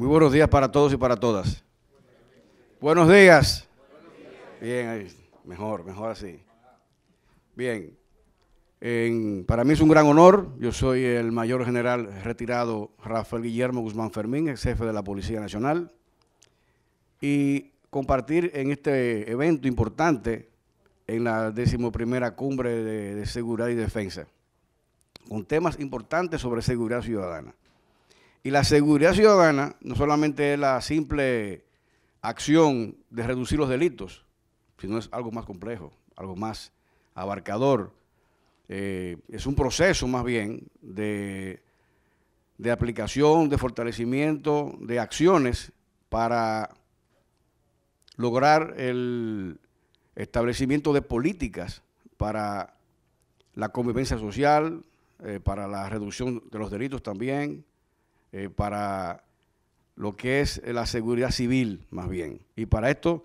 buenos días para todos y para todas. Buenos días. Bien, ahí, mejor así. Bien, para mí es un gran honor. Yo soy el mayor general retirado Rafael Guillermo Guzmán Fermín, ex jefe de la Policía Nacional, y compartir en este evento importante en la 11ª Cumbre de Seguridad y Defensa, con temas importantes sobre seguridad ciudadana. Y la seguridad ciudadana no solamente es la simple acción de reducir los delitos, sino es algo más complejo, algo más abarcador. Es un proceso más bien de aplicación, de fortalecimiento, de acciones para lograr el establecimiento de políticas para la convivencia social, para la reducción de los delitos también, para lo que es la seguridad civil más bien. Y para esto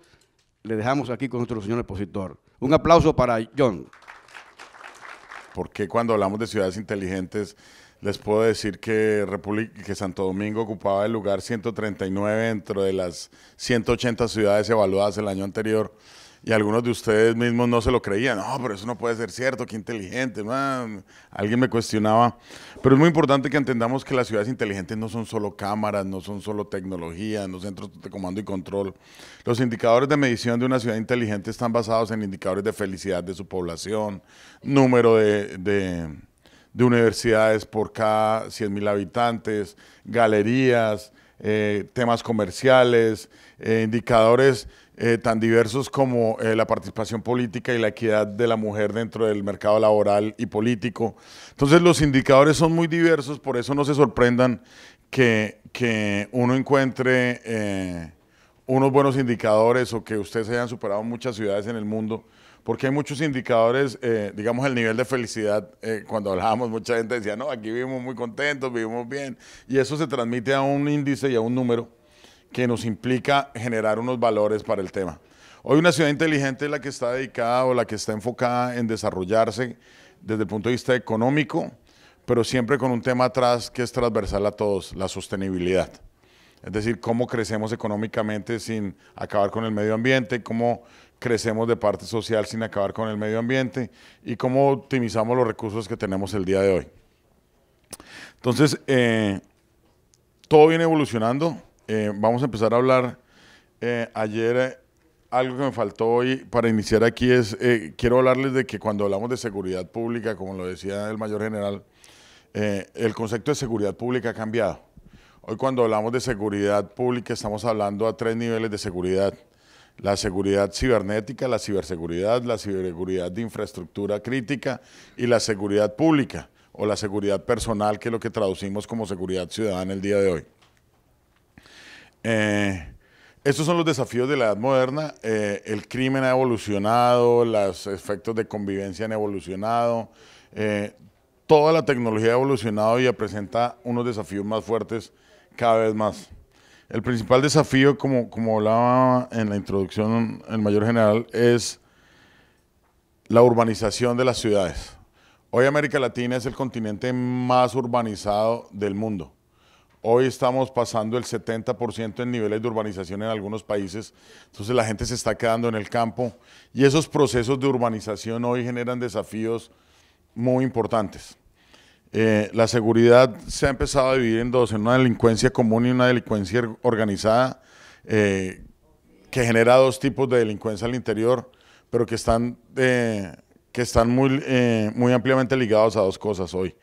le dejamos aquí con nuestro señor expositor. Un aplauso para John. Porque cuando hablamos de ciudades inteligentes, les puedo decir que Santo Domingo ocupaba el lugar 139 dentro de las 180 ciudades evaluadas el año anterior, y algunos de ustedes mismos no se lo creían. No, pero eso no puede ser cierto, qué inteligente, man. Alguien me cuestionaba. Pero es muy importante que entendamos que las ciudades inteligentes no son solo cámaras, no son solo tecnología, no centros de comando y control. Los indicadores de medición de una ciudad inteligente están basados en indicadores de felicidad de su población, número de universidades por cada 100.000 habitantes, galerías, temas comerciales, indicadores tan diversos como la participación política y la equidad de la mujer dentro del mercado laboral y político. Entonces los indicadores son muy diversos, por eso no se sorprendan que uno encuentre unos buenos indicadores o que ustedes hayan superado muchas ciudades en el mundo, porque hay muchos indicadores, digamos el nivel de felicidad, cuando hablábamos mucha gente decía, no, aquí vivimos muy contentos, vivimos bien, y eso se transmite a un índice y a un número que nos implica generar unos valores para el tema. Hoy una ciudad inteligente es la que está dedicada o la que está enfocada en desarrollarse desde el punto de vista económico, pero siempre con un tema atrás que es transversal a todos, la sostenibilidad. Es decir, cómo crecemos económicamente sin acabar con el medio ambiente, cómo crecemos de parte social sin acabar con el medio ambiente y cómo optimizamos los recursos que tenemos el día de hoy. Entonces, todo viene evolucionando. Vamos a empezar a hablar. Ayer algo que me faltó hoy para iniciar aquí es, quiero hablarles de que cuando hablamos de seguridad pública, como lo decía el mayor general, el concepto de seguridad pública ha cambiado. Hoy cuando hablamos de seguridad pública estamos hablando a 3 niveles de seguridad: la seguridad cibernética, la ciberseguridad de infraestructura crítica y la seguridad pública o la seguridad personal, que es lo que traducimos como seguridad ciudadana el día de hoy. Estos son los desafíos de la edad moderna. El crimen ha evolucionado, los efectos de convivencia han evolucionado, toda la tecnología ha evolucionado y presenta unos desafíos más fuertes cada vez más. El principal desafío, como hablaba en la introducción el mayor general, es la urbanización de las ciudades. Hoy América Latina es el continente más urbanizado del mundo. Hoy estamos pasando el 70% en niveles de urbanización en algunos países, entonces la gente se está quedando en el campo y esos procesos de urbanización hoy generan desafíos muy importantes. La seguridad se ha empezado a dividir en dos, en una delincuencia común y una delincuencia organizada, que genera dos tipos de delincuencia al interior, pero que están muy ampliamente ligados a dos cosas hoy: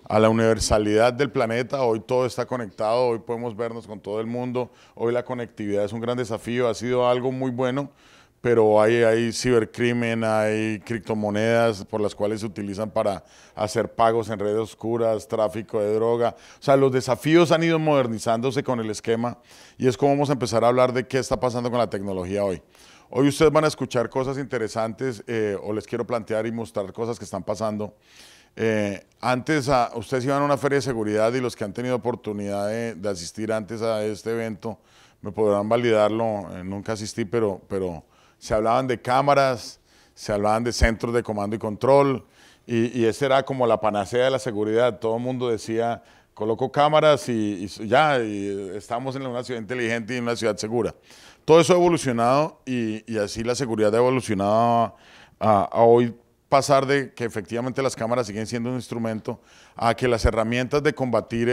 a la universalidad del planeta. Hoy todo está conectado, hoy podemos vernos con todo el mundo, hoy la conectividad es un gran desafío, ha sido algo muy bueno, pero hay cibercrimen, hay criptomonedas por las cuales se utilizan para hacer pagos en redes oscuras, tráfico de droga. O sea, los desafíos han ido modernizándose con el esquema y es como vamos a empezar a hablar de qué está pasando con la tecnología hoy. Hoy ustedes van a escuchar cosas interesantes, o les quiero plantear y mostrar cosas que están pasando. Antes ustedes iban a una feria de seguridad y los que han tenido oportunidad de asistir antes a este evento me podrán validarlo. Nunca asistí, pero se hablaban de cámaras, se hablaban de centros de comando y control, y esa era como la panacea de la seguridad. Todo el mundo decía coloco cámaras y ya, y estamos en una ciudad inteligente y en una ciudad segura. Todo eso ha evolucionado y así la seguridad ha evolucionado a hoy pasar de que efectivamente las cámaras siguen siendo un instrumento a que las herramientas de combatir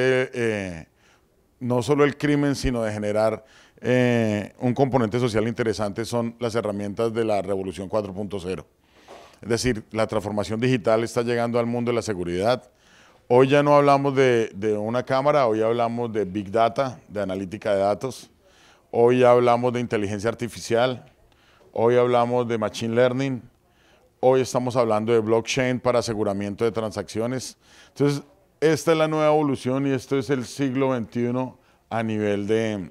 no solo el crimen, sino de generar un componente social interesante son las herramientas de la revolución 4.0. Es decir, la transformación digital está llegando al mundo de la seguridad. Hoy ya no hablamos de una cámara, hoy hablamos de Big Data, de analítica de datos. Hoy hablamos de inteligencia artificial. Hoy hablamos de Machine Learning. Hoy estamos hablando de blockchain para aseguramiento de transacciones. Entonces, esta es la nueva evolución y esto es el siglo XXI a nivel de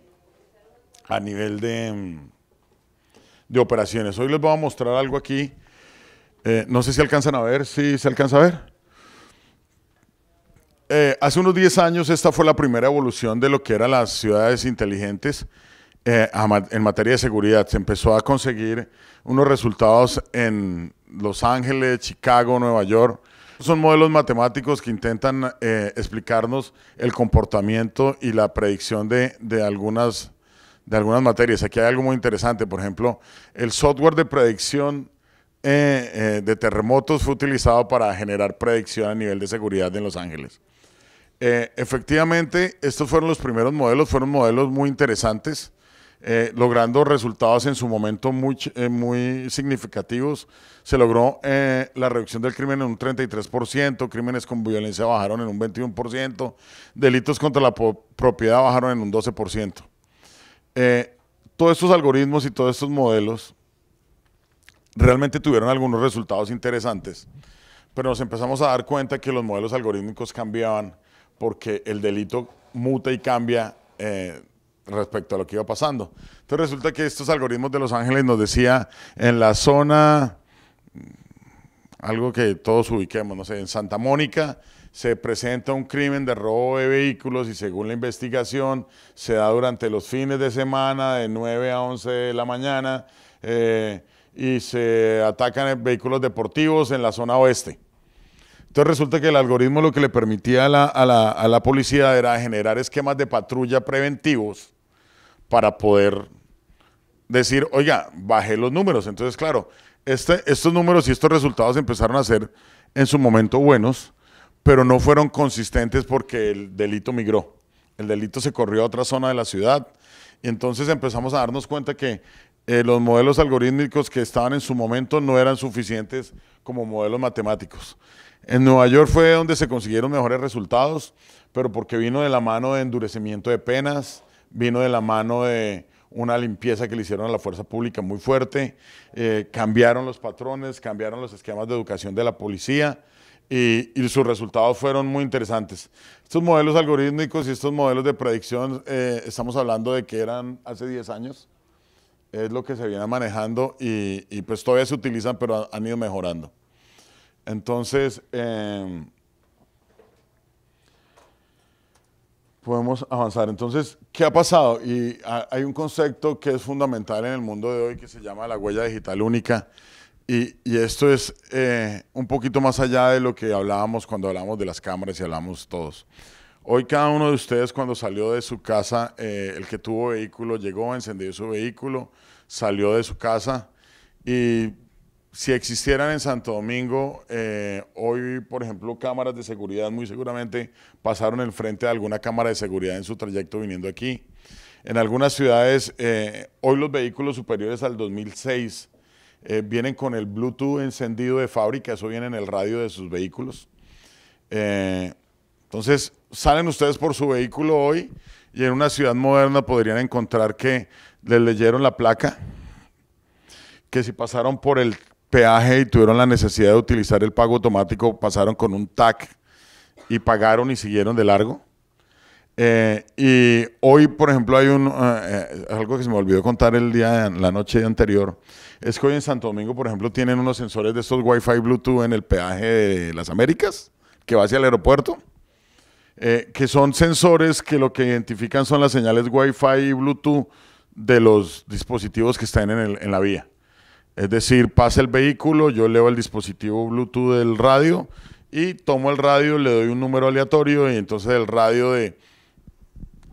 operaciones. Hoy les voy a mostrar algo aquí. No sé si alcanzan a ver, ¿sí se alcanza a ver? Hace unos 10 años esta fue la primera evolución de lo que eran las ciudades inteligentes en materia de seguridad. Se empezó a conseguir unos resultados en Los Ángeles, Chicago, Nueva York. Son modelos matemáticos que intentan explicarnos el comportamiento y la predicción de algunas materias. Aquí hay algo muy interesante, por ejemplo, el software de predicción de terremotos fue utilizado para generar predicción a nivel de seguridad en Los Ángeles. Efectivamente, estos fueron los primeros modelos, fueron modelos muy interesantes, logrando resultados en su momento muy significativos. Se logró la reducción del crimen en un 33%, crímenes con violencia bajaron en un 21%, delitos contra la propiedad bajaron en un 12%. Todos estos algoritmos y todos estos modelos realmente tuvieron algunos resultados interesantes, pero nos empezamos a dar cuenta que los modelos algorítmicos cambiaban porque el delito muta y cambia respecto a lo que iba pasando. Entonces resulta que estos algoritmos de Los Ángeles nos decía en la zona, algo que todos ubiquemos, no sé, en Santa Mónica se presenta un crimen de robo de vehículos y según la investigación se da durante los fines de semana de 9 a 11 de la mañana y se atacan vehículos deportivos en la zona oeste. Entonces resulta que el algoritmo lo que le permitía a la policía era generar esquemas de patrulla preventivos para poder decir, oiga, bajé los números. Entonces, claro, estos números y estos resultados empezaron a ser en su momento buenos, pero no fueron consistentes porque el delito migró. El delito se corrió a otra zona de la ciudad y entonces empezamos a darnos cuenta que los modelos algorítmicos que estaban en su momento no eran suficientes como modelos matemáticos. En Nueva York fue donde se consiguieron mejores resultados, pero porque vino de la mano de endurecimiento de penas, vino de la mano de una limpieza que le hicieron a la fuerza pública muy fuerte, cambiaron los patrones, cambiaron los esquemas de educación de la policía y sus resultados fueron muy interesantes. Estos modelos algorítmicos y estos modelos de predicción, estamos hablando de que eran hace 10 años, es lo que se viene manejando y pues todavía se utilizan, pero han ido mejorando. Entonces, podemos avanzar. Entonces, ¿qué ha pasado? Y hay un concepto que es fundamental en el mundo de hoy que se llama la huella digital única. Y esto es un poquito más allá de lo que hablábamos cuando hablábamos de las cámaras y hablamos todos. Hoy cada uno de ustedes cuando salió de su casa, el que tuvo vehículo, llegó, encendió su vehículo, salió de su casa y si existieran en Santo Domingo, hoy, por ejemplo, cámaras de seguridad muy seguramente pasaron enfrente de alguna cámara de seguridad en su trayecto viniendo aquí. En algunas ciudades, hoy los vehículos superiores al 2006 vienen con el Bluetooth encendido de fábrica, eso viene en el radio de sus vehículos. Entonces, salen ustedes por su vehículo hoy y en una ciudad moderna podrían encontrar que les leyeron la placa, que si pasaron por el peaje y tuvieron la necesidad de utilizar el pago automático, pasaron con un tag y pagaron y siguieron de largo. Y hoy, por ejemplo, hay algo que se me olvidó contar la noche anterior, es que hoy en Santo Domingo, por ejemplo, tienen unos sensores de estos Wi-Fi Bluetooth en el peaje de las Américas, que va hacia el aeropuerto, que son sensores que lo que identifican son las señales Wi-Fi y Bluetooth de los dispositivos que están en la vía. Es decir, pasa el vehículo, yo leo el dispositivo Bluetooth del radio y tomo el radio, le doy un número aleatorio y entonces el radio de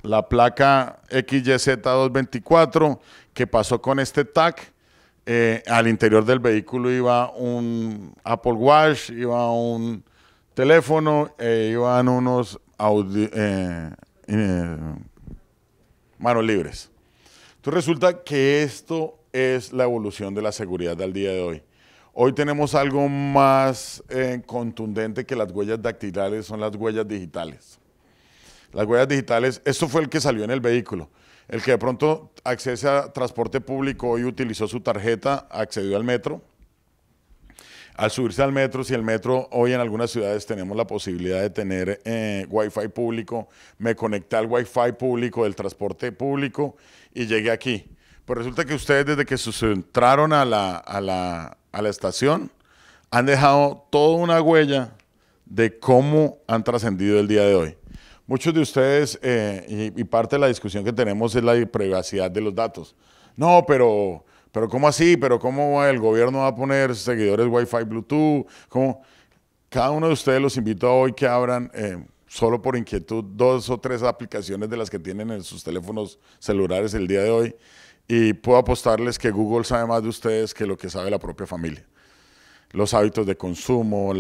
la placa XYZ224 que pasó con este tag, al interior del vehículo iba un Apple Watch, iba un teléfono, iban unos manos libres. Entonces resulta que esto es la evolución de la seguridad al día de hoy. Hoy tenemos algo más contundente que las huellas dactilares, son las huellas digitales. Las huellas digitales, esto fue el que salió en el vehículo. El que de pronto accede a transporte público y utilizó su tarjeta, accedió al metro. Al subirse al metro, si el metro, hoy en algunas ciudades tenemos la posibilidad de tener Wi-Fi público, me conecté al Wi-Fi público del transporte público y llegué aquí. Pues resulta que ustedes desde que entraron a la estación han dejado toda una huella de cómo han trascendido el día de hoy. Muchos de ustedes, y parte de la discusión que tenemos es la privacidad de los datos. No, pero ¿cómo así? ¿Pero cómo el gobierno va a poner seguidores Wi-Fi, Bluetooth? ¿Cómo? Cada uno de ustedes los invito a hoy que abran, solo por inquietud, 2 o 3 aplicaciones de las que tienen en sus teléfonos celulares el día de hoy. Y puedo apostarles que Google sabe más de ustedes que lo que sabe la propia familia. Los hábitos de consumo,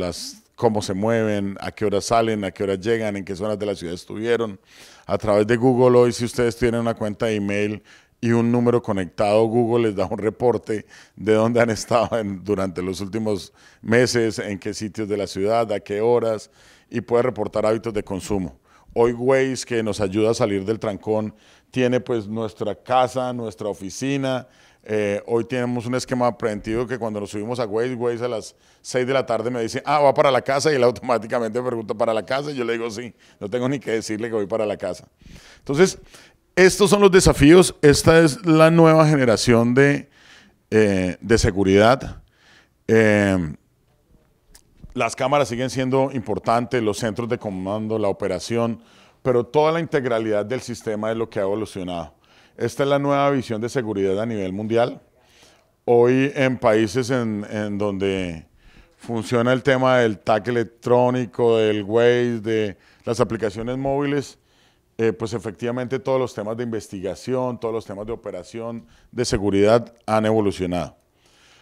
cómo se mueven, a qué horas salen, a qué horas llegan, en qué zonas de la ciudad estuvieron. A través de Google hoy, si ustedes tienen una cuenta de email y un número conectado, Google les da un reporte de dónde han estado durante los últimos meses, en qué sitios de la ciudad, a qué horas, y puede reportar hábitos de consumo. Hoy Waze, que nos ayuda a salir del trancón, tiene pues nuestra casa, nuestra oficina. Hoy tenemos un esquema preventivo que cuando nos subimos a Waze, Waze a las 6 de la tarde me dice, va para la casa, y él automáticamente me pregunta, ¿para la casa? Y yo le digo, sí, no tengo ni que decirle que voy para la casa. Entonces, estos son los desafíos. Esta es la nueva generación de seguridad. Las cámaras siguen siendo importantes, los centros de comando, la operación, pero toda la integralidad del sistema es lo que ha evolucionado. Esta es la nueva visión de seguridad a nivel mundial. Hoy en países en donde funciona el tema del tag electrónico, del Waze, de las aplicaciones móviles, pues efectivamente todos los temas de investigación, todos los temas de operación, de seguridad han evolucionado.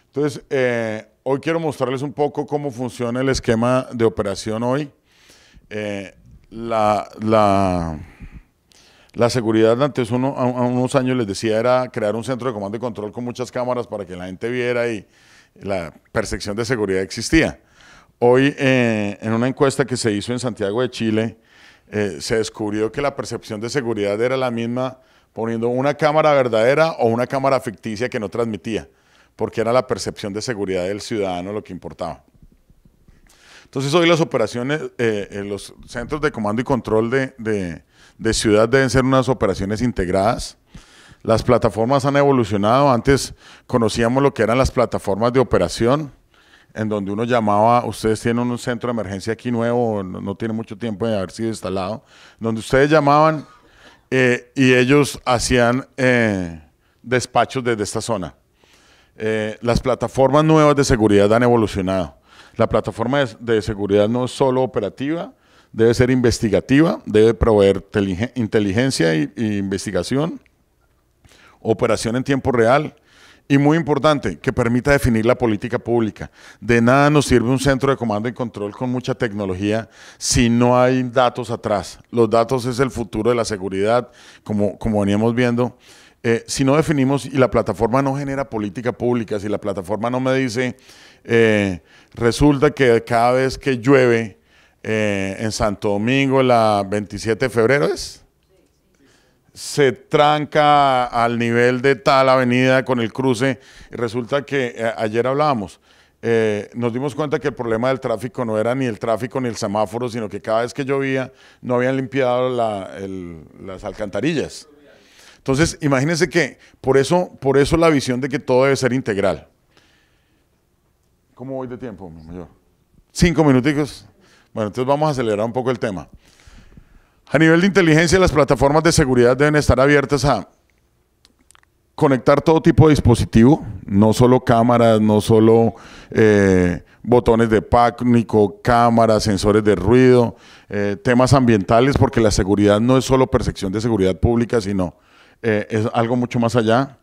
Entonces, hoy quiero mostrarles un poco cómo funciona el esquema de operación hoy. La seguridad antes, a unos años les decía, era crear un centro de comando y control con muchas cámaras para que la gente viera y la percepción de seguridad existía. Hoy, en una encuesta que se hizo en Santiago de Chile, se descubrió que la percepción de seguridad era la misma poniendo una cámara verdadera o una cámara ficticia que no transmitía, porque era la percepción de seguridad del ciudadano lo que importaba. Entonces hoy las operaciones, los centros de comando y control de ciudad deben ser unas operaciones integradas. Las plataformas han evolucionado. Antes conocíamos lo que eran las plataformas de operación, en donde uno llamaba, ustedes tienen un centro de emergencia aquí nuevo, no tiene mucho tiempo de haber sido instalado, donde ustedes llamaban y ellos hacían despachos desde esta zona. Las plataformas nuevas de seguridad han evolucionado. La plataforma de seguridad no es solo operativa, debe ser investigativa, debe proveer inteligencia e investigación, operación en tiempo real y, muy importante, que permita definir la política pública. De nada nos sirve un centro de comando y control con mucha tecnología si no hay datos atrás. Los datos es el futuro de la seguridad, como veníamos viendo. Si no definimos y la plataforma no genera política pública, si la plataforma no me dice, resulta que cada vez que llueve en Santo Domingo, la 27 de febrero se tranca al nivel de tal avenida con el cruce, y resulta que ayer hablábamos, nos dimos cuenta que el problema del tráfico no era ni el tráfico ni el semáforo, sino que cada vez que llovía no habían limpiado las alcantarillas. Entonces, imagínense que por eso la visión de que todo debe ser integral. ¿Cómo voy de tiempo, mi mayor? 5 minuticos. Bueno, entonces vamos a acelerar un poco el tema. A nivel de inteligencia, las plataformas de seguridad deben estar abiertas a conectar todo tipo de dispositivo, no solo cámaras, no solo botones de pánico, cámaras, sensores de ruido, temas ambientales, porque la seguridad no es solo percepción de seguridad pública, sino es algo mucho más allá.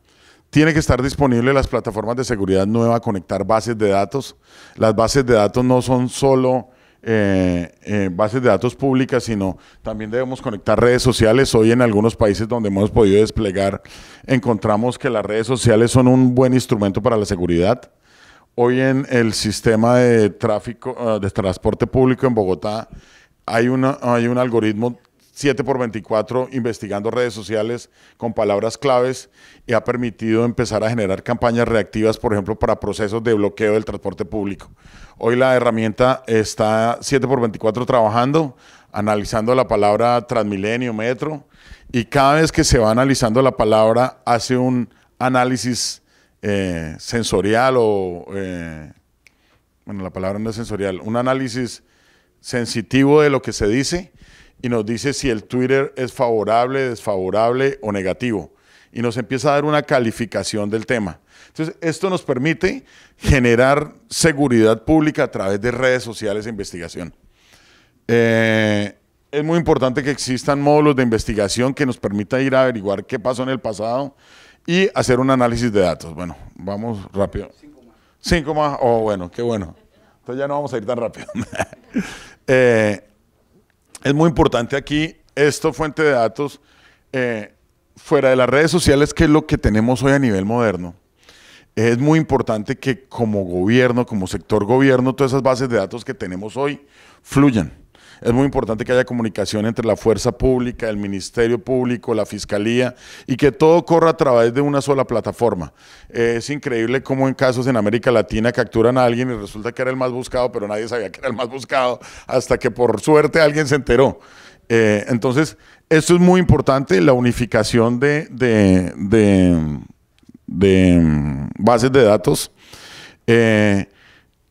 Tiene que estar disponible las plataformas de seguridad nueva, conectar bases de datos. Las bases de datos no son solo bases de datos públicas, sino también debemos conectar redes sociales. Hoy en algunos países donde hemos podido desplegar, encontramos que las redes sociales son un buen instrumento para la seguridad. Hoy en el sistema de tráfico, de transporte público en Bogotá, hay un algoritmo 7x24 investigando redes sociales con palabras claves y ha permitido empezar a generar campañas reactivas, por ejemplo, para procesos de bloqueo del transporte público. Hoy la herramienta está 7x24 trabajando, analizando la palabra Transmilenio, Metro, y cada vez que se va analizando la palabra hace un análisis sensorial bueno, la palabra no es sensorial, un análisis sensitivo de lo que se dice y nos dice si el Twitter es favorable, desfavorable o negativo. Y nos empieza a dar una calificación del tema. Entonces, esto nos permite generar seguridad pública a través de redes sociales e investigación. Es muy importante que existan módulos de investigación que nos permita ir a averiguar qué pasó en el pasado y hacer un análisis de datos. Bueno, vamos rápido. 5 más. Oh, bueno, qué bueno. Entonces ya no vamos a ir tan rápido. Es muy importante aquí, esto fuente de datos, fuera de las redes sociales, que es lo que tenemos hoy a nivel moderno. Es muy importante que como gobierno, como sector gobierno, todas esas bases de datos que tenemos hoy fluyan. Es muy importante que haya comunicación entre la fuerza pública, el Ministerio Público, la Fiscalía, y que todo corra a través de una sola plataforma. Es increíble cómo en casos en América Latina capturan a alguien y resulta que era el más buscado, pero nadie sabía que era el más buscado, hasta que por suerte alguien se enteró. Entonces, esto es muy importante, la unificación de bases de datos.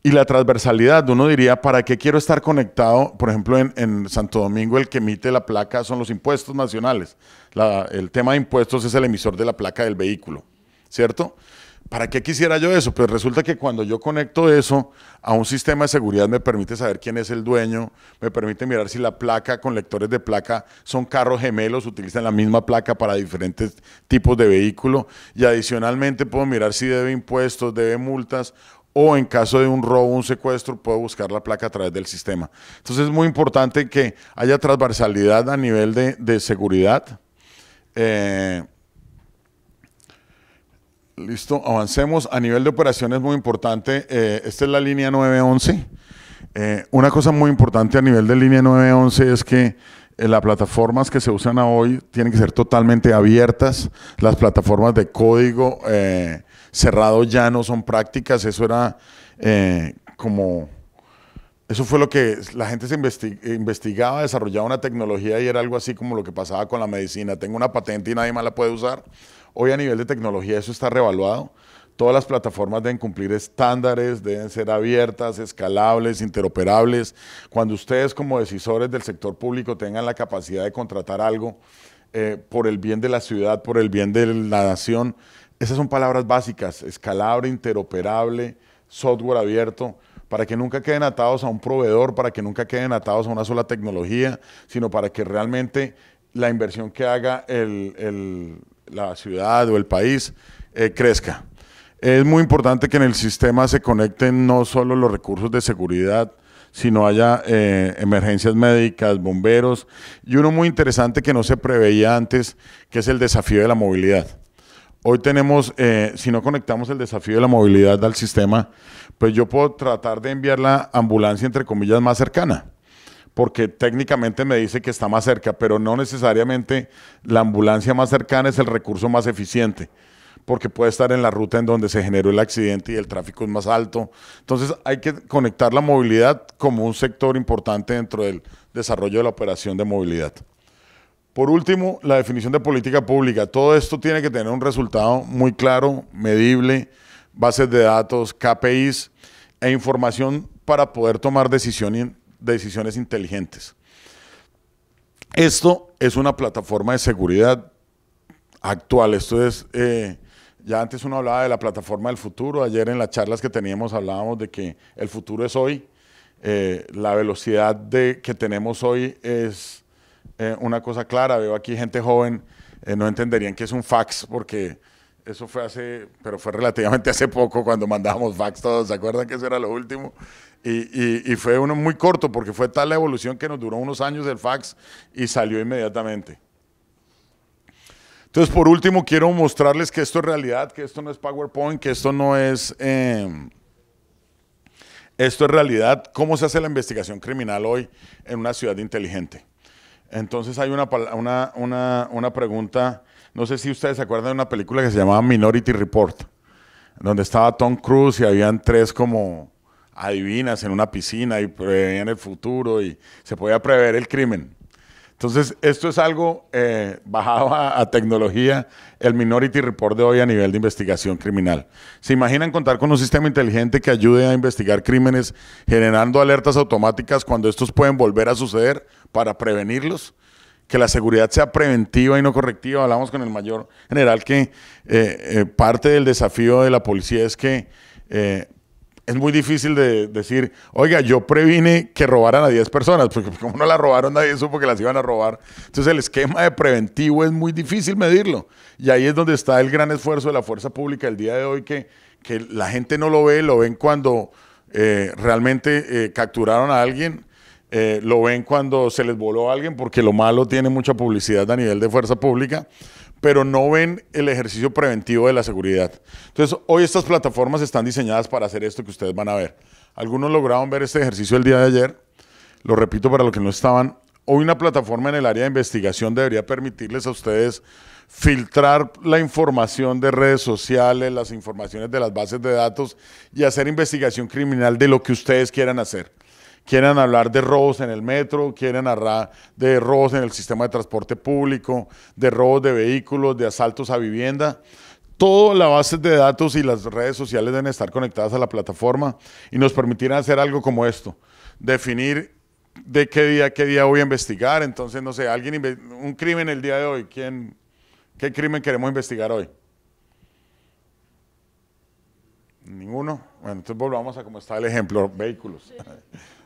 Y la transversalidad, uno diría, ¿para qué quiero estar conectado? Por ejemplo, en Santo Domingo el que emite la placa son los impuestos nacionales. El tema de impuestos es el emisor de la placa del vehículo, ¿cierto? ¿Para qué quisiera yo eso? Pues resulta que cuando yo conecto eso a un sistema de seguridad me permite saber quién es el dueño, me permite mirar si la placa con lectores de placa son carros gemelos, utilizan la misma placa para diferentes tipos de vehículo y adicionalmente puedo mirar si debe impuestos, debe multas, o en caso de un robo, un secuestro, puedo buscar la placa a través del sistema. Entonces es muy importante que haya transversalidad a nivel de seguridad. Listo, avancemos. A nivel de operaciones muy importante, esta es la línea 911. Una cosa muy importante a nivel de línea 911 es que las plataformas que se usan hoy tienen que ser totalmente abiertas. Las plataformas de código cerrado ya no son prácticas. Eso era eso fue lo que la gente se investigaba, desarrollaba una tecnología y era algo así como lo que pasaba con la medicina. Tengo una patente y nadie más la puede usar. Hoy a nivel de tecnología eso está revaluado. Todas las plataformas deben cumplir estándares, deben ser abiertas, escalables, interoperables. Cuando ustedes como decisores del sector público tengan la capacidad de contratar algo por el bien de la ciudad, por el bien de la nación, esas son palabras básicas: escalable, interoperable, software abierto, para que nunca queden atados a un proveedor, para que nunca queden atados a una sola tecnología, sino para que realmente la inversión que haga la ciudad o el país crezca. Es muy importante que en el sistema se conecten no solo los recursos de seguridad, sino haya emergencias médicas, bomberos, y uno muy interesante que no se preveía antes, que es el desafío de la movilidad. Hoy tenemos, si no conectamos el desafío de la movilidad al sistema, pues yo puedo tratar de enviar la ambulancia, entre comillas, más cercana, porque técnicamente me dice que está más cerca, pero no necesariamente la ambulancia más cercana es el recurso más eficiente, porque puede estar en la ruta en donde se generó el accidente y el tráfico es más alto. Entonces hay que conectar la movilidad como un sector importante dentro del desarrollo de la operación de movilidad. Por último, la definición de política pública. Todo esto tiene que tener un resultado muy claro, medible, bases de datos, KPIs e información para poder tomar decisiones inteligentes. Esto es una plataforma de seguridad actual. Esto es Ya antes uno hablaba de la plataforma del futuro. Ayer en las charlas que teníamos hablábamos de que el futuro es hoy. La velocidad que tenemos hoy es una cosa clara. Veo aquí gente joven, no entenderían que es un fax porque eso fue pero fue relativamente hace poco cuando mandábamos fax todos. ¿Se acuerdan que eso era lo último? Y fue uno muy corto porque fue tal la evolución que nos duró unos años el fax y salió inmediatamente. Entonces, por último, quiero mostrarles que esto es realidad, que esto no es PowerPoint, que esto no es... esto es realidad, cómo se hace la investigación criminal hoy en una ciudad inteligente. Entonces hay una pregunta, no sé si ustedes se acuerdan de una película que se llamaba Minority Report, donde estaba Tom Cruise y habían 3 como adivinas en una piscina y preveían el futuro y se podía prever el crimen. Entonces, esto es algo bajado a tecnología, el Minority Report de hoy a nivel de investigación criminal. ¿Se imaginan contar con un sistema inteligente que ayude a investigar crímenes generando alertas automáticas cuando estos pueden volver a suceder para prevenirlos? Que la seguridad sea preventiva y no correctiva. Hablamos con el mayor general que parte del desafío de la policía es que es muy difícil de decir, oiga, yo previne que robaran a 10 personas, porque como no la robaron, nadie supo que las iban a robar. Entonces el esquema de preventivo es muy difícil medirlo. Y ahí es donde está el gran esfuerzo de la fuerza pública el día de hoy, que la gente no lo ve, lo ven cuando realmente capturaron a alguien, lo ven cuando se les voló a alguien, porque lo malo tiene mucha publicidad a nivel de fuerza pública, pero no ven el ejercicio preventivo de la seguridad. Entonces, hoy estas plataformas están diseñadas para hacer esto que ustedes van a ver. Algunos lograron ver este ejercicio el día de ayer, lo repito para los que no estaban. Hoy una plataforma en el área de investigación debería permitirles a ustedes filtrar la información de redes sociales, las informaciones de las bases de datos y hacer investigación criminal de lo que ustedes quieran hacer. Quieren hablar de robos en el metro, quieren hablar de robos en el sistema de transporte público, de robos de vehículos, de asaltos a vivienda. Toda la base de datos y las redes sociales deben estar conectadas a la plataforma y nos permitirán hacer algo como esto. Definir de qué día voy a investigar. Entonces, no sé, un crimen el día de hoy. ¿Qué crimen queremos investigar hoy? ¿Ninguno? Bueno, entonces volvamos a cómo está el ejemplo, vehículos.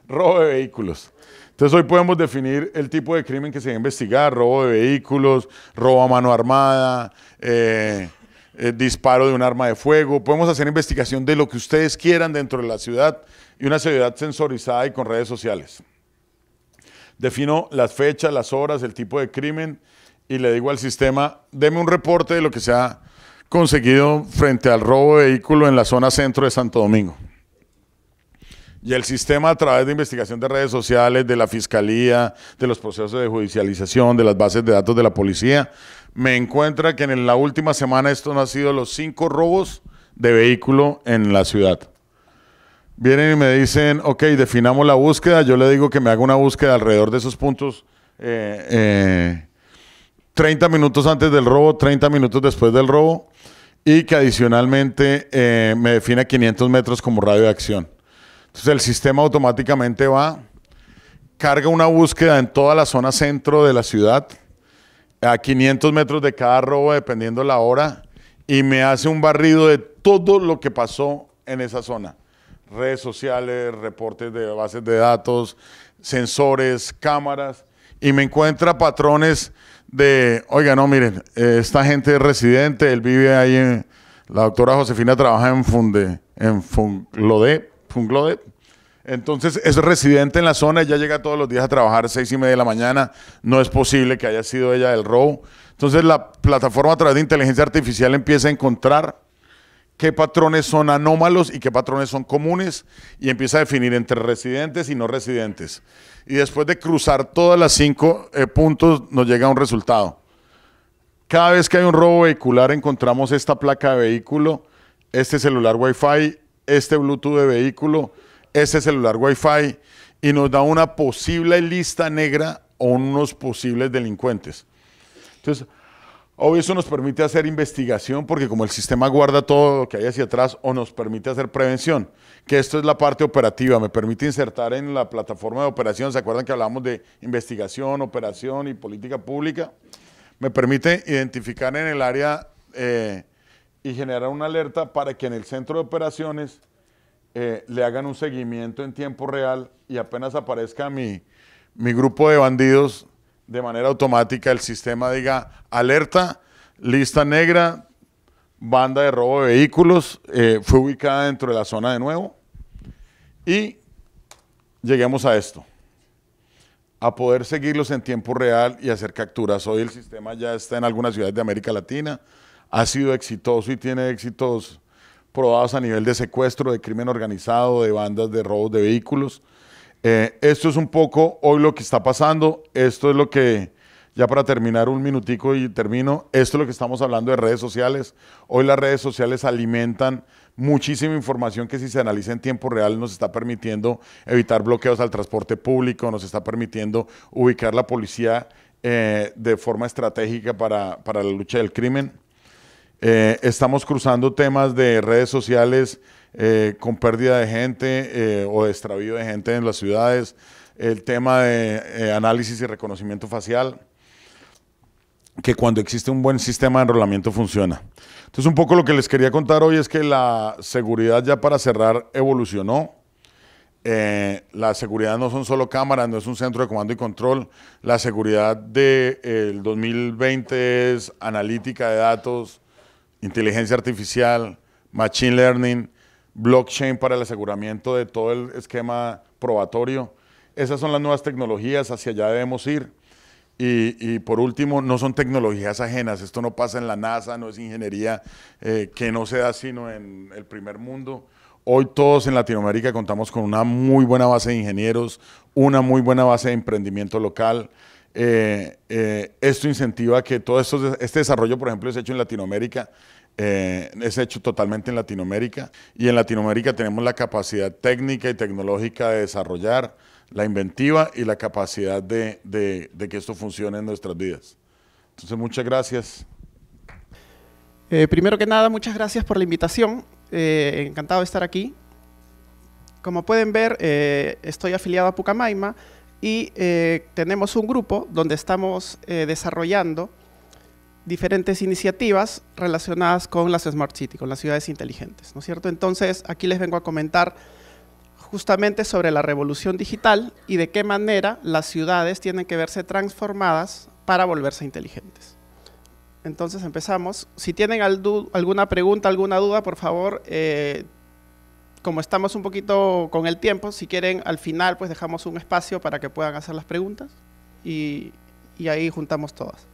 Robo de vehículos. Entonces hoy podemos definir el tipo de crimen que se va a investigar: robo de vehículos, robo a mano armada, disparo de un arma de fuego. Podemos hacer investigación de lo que ustedes quieran dentro de la ciudad y una ciudad sensorizada y con redes sociales. Defino las fechas, las horas, el tipo de crimen y le digo al sistema, deme un reporte de lo que se ha conseguido frente al robo de vehículo en la zona centro de Santo Domingo. Y el sistema, a través de investigación de redes sociales, de la fiscalía, de los procesos de judicialización, de las bases de datos de la policía, me encuentra que en la última semana esto no ha sido los 5 robos de vehículo en la ciudad. Vienen y me dicen, ok, definamos la búsqueda. Yo le digo que me haga una búsqueda alrededor de esos puntos 30 minutos antes del robo, 30 minutos después del robo, y que adicionalmente me defina 500 metros como radio de acción. Entonces el sistema automáticamente carga una búsqueda en toda la zona centro de la ciudad, a 500 metros de cada robo, dependiendo la hora, y me hace un barrido de todo lo que pasó en esa zona. Redes sociales, reportes de bases de datos, sensores, cámaras, y me encuentra patrones de, oiga, no, miren, esta gente es residente, él vive ahí, la doctora Josefina trabaja en Funglode. Entonces es residente en la zona, ella llega todos los días a trabajar a 6:30 de la mañana, no es posible que haya sido ella del robo. Entonces la plataforma, a través de inteligencia artificial, empieza a encontrar qué patrones son anómalos y qué patrones son comunes y empieza a definir entre residentes y no residentes. Y después de cruzar todas las 5 puntos nos llega un resultado. Cada vez que hay un robo vehicular encontramos esta placa de vehículo, este celular Wi-Fi, este Bluetooth de vehículo, este celular Wi-Fi, y nos da una posible lista negra o unos posibles delincuentes. Entonces, hoy eso nos permite hacer investigación porque como el sistema guarda todo lo que hay hacia atrás, o nos permite hacer prevención, que esto es la parte operativa, me permite insertar en la plataforma de operación. ¿Se acuerdan que hablamos de investigación, operación y política pública? Me permite identificar en el área y generar una alerta para que en el centro de operaciones le hagan un seguimiento en tiempo real y apenas aparezca mi grupo de bandidos, de manera automática el sistema diga alerta, lista negra, banda de robo de vehículos, fue ubicada dentro de la zona de nuevo y lleguemos a esto, a poder seguirlos en tiempo real y hacer capturas. Hoy el sistema ya está en algunas ciudades de América Latina, ha sido exitoso y tiene éxitos probados a nivel de secuestro, de crimen organizado, de bandas de robos de vehículos. Esto es un poco hoy lo que está pasando, esto es lo que, ya para terminar un minutico y termino, esto es lo que estamos hablando de redes sociales. Hoy las redes sociales alimentan muchísima información que si se analiza en tiempo real nos está permitiendo evitar bloqueos al transporte público, nos está permitiendo ubicar la policía de forma estratégica para la lucha del crimen. Estamos cruzando temas de redes sociales con pérdida de gente o de extravío de gente en las ciudades, el tema de análisis y reconocimiento facial, que cuando existe un buen sistema de enrolamiento funciona. Entonces un poco lo que les quería contar hoy es que la seguridad, ya para cerrar, evolucionó. La seguridad no son solo cámaras, no es un centro de comando y control. La seguridad del 2020 es analítica de datos, inteligencia artificial, machine learning, blockchain para el aseguramiento de todo el esquema probatorio. Esas son las nuevas tecnologías, hacia allá debemos ir. Y por último, no son tecnologías ajenas, esto no pasa en la NASA, no es ingeniería que no se da sino en el primer mundo. Hoy todos en Latinoamérica contamos con una muy buena base de ingenieros, una muy buena base de emprendimiento local. Esto incentiva que todo este desarrollo, por ejemplo, es hecho en Latinoamérica, es hecho totalmente en Latinoamérica, y en Latinoamérica tenemos la capacidad técnica y tecnológica de desarrollar, la inventiva y la capacidad de que esto funcione en nuestras vidas. Entonces, muchas gracias. Primero que nada, muchas gracias por la invitación. Encantado de estar aquí. Como pueden ver, estoy afiliado a Pucamaima y tenemos un grupo donde estamos desarrollando diferentes iniciativas relacionadas con las Smart City, con las ciudades inteligentes, ¿no es cierto? Entonces, aquí les vengo a comentar justamente sobre la revolución digital y de qué manera las ciudades tienen que verse transformadas para volverse inteligentes. Entonces empezamos. Si tienen alguna pregunta, alguna duda, por favor, como estamos un poquito con el tiempo, si quieren al final pues dejamos un espacio para que puedan hacer las preguntas y ahí juntamos todas.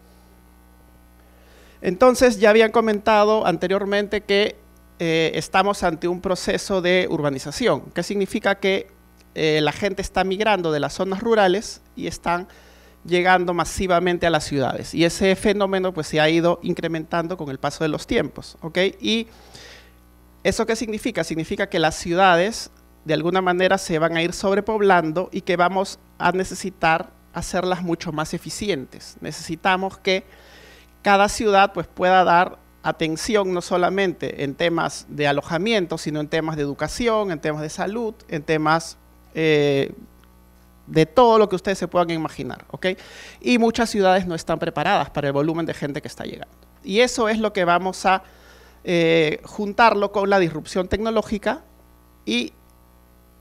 Entonces ya habían comentado anteriormente que estamos ante un proceso de urbanización, que significa que la gente está migrando de las zonas rurales y están llegando masivamente a las ciudades. Y ese fenómeno pues se ha ido incrementando con el paso de los tiempos, ¿ok? Y ¿eso qué significa? Significa que las ciudades de alguna manera se van a ir sobrepoblando y que vamos a necesitar hacerlas mucho más eficientes. Necesitamos que cada ciudad pues pueda dar atención no solamente en temas de alojamiento, sino en temas de educación, en temas de salud, en temas de todo lo que ustedes se puedan imaginar, ¿ok? Y muchas ciudades no están preparadas para el volumen de gente que está llegando. Y eso es lo que vamos a juntarlo con la disrupción tecnológica y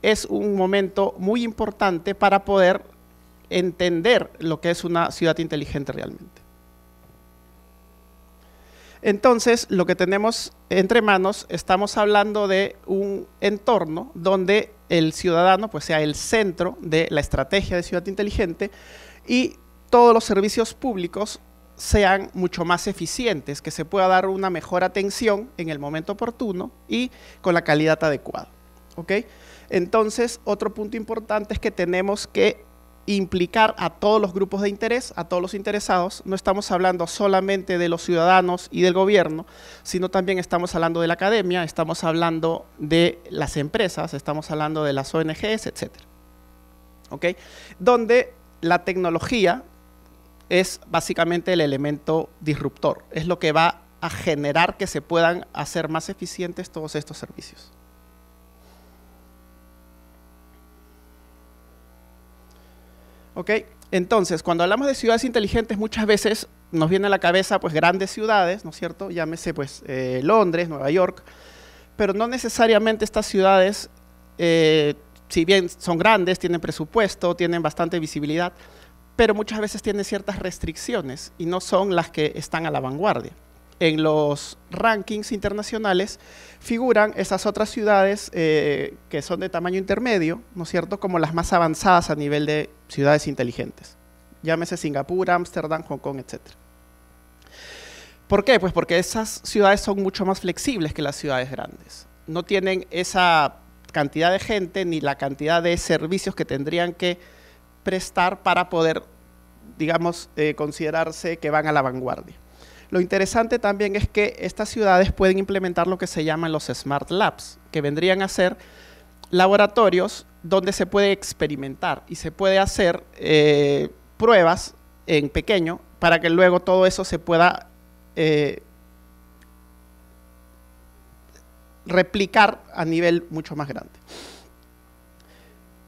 es un momento muy importante para poder entender lo que es una ciudad inteligente realmente. Entonces, lo que tenemos entre manos, estamos hablando de un entorno donde el ciudadano pues, sea el centro de la estrategia de ciudad inteligente y todos los servicios públicos sean mucho más eficientes, que se pueda dar una mejor atención en el momento oportuno y con la calidad adecuada, ¿ok? Entonces, otro punto importante es que tenemos que implicar a todos los grupos de interés, a todos los interesados. No estamos hablando solamente de los ciudadanos y del gobierno, sino también estamos hablando de la academia, estamos hablando de las empresas, estamos hablando de las ONGs, etc. ¿Ok? Donde la tecnología es básicamente el elemento disruptor, es lo que va a generar que se puedan hacer más eficientes todos estos servicios. ¿Ok? Entonces, cuando hablamos de ciudades inteligentes, muchas veces nos viene a la cabeza pues grandes ciudades, ¿no es cierto? Llámese pues Londres, Nueva York, pero no necesariamente estas ciudades, si bien son grandes, tienen presupuesto, tienen bastante visibilidad, pero muchas veces tienen ciertas restricciones y no son las que están a la vanguardia. En los rankings internacionales figuran esas otras ciudades que son de tamaño intermedio, ¿no es cierto?, como las más avanzadas a nivel de ciudades inteligentes. Llámese Singapur, Ámsterdam, Hong Kong, etc. ¿Por qué? Pues porque esas ciudades son mucho más flexibles que las ciudades grandes. No tienen esa cantidad de gente ni la cantidad de servicios que tendrían que prestar para poder, digamos, considerarse que van a la vanguardia. Lo interesante también es que estas ciudades pueden implementar lo que se llaman los Smart Labs, que vendrían a ser laboratorios donde se puede experimentar y se puede hacer pruebas en pequeño para que luego todo eso se pueda replicar a nivel mucho más grande.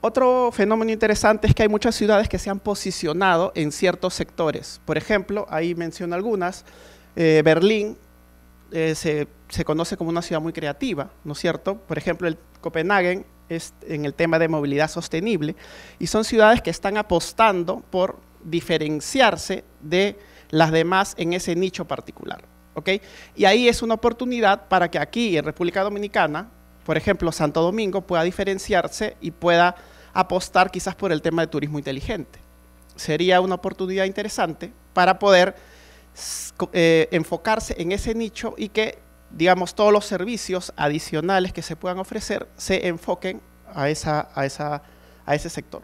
Otro fenómeno interesante es que hay muchas ciudades que se han posicionado en ciertos sectores. Por ejemplo, ahí menciono algunas. Berlín se conoce como una ciudad muy creativa, ¿no es cierto? Por ejemplo, Copenhague es en el tema de movilidad sostenible y son ciudades que están apostando por diferenciarse de las demás en ese nicho particular, ¿ok? Y ahí es una oportunidad para que aquí en República Dominicana, por ejemplo, Santo Domingo pueda diferenciarse y pueda apostar quizás por el tema de turismo inteligente. Sería una oportunidad interesante para poder enfocarse en ese nicho y que, digamos, todos los servicios adicionales que se puedan ofrecer se enfoquen a ese sector.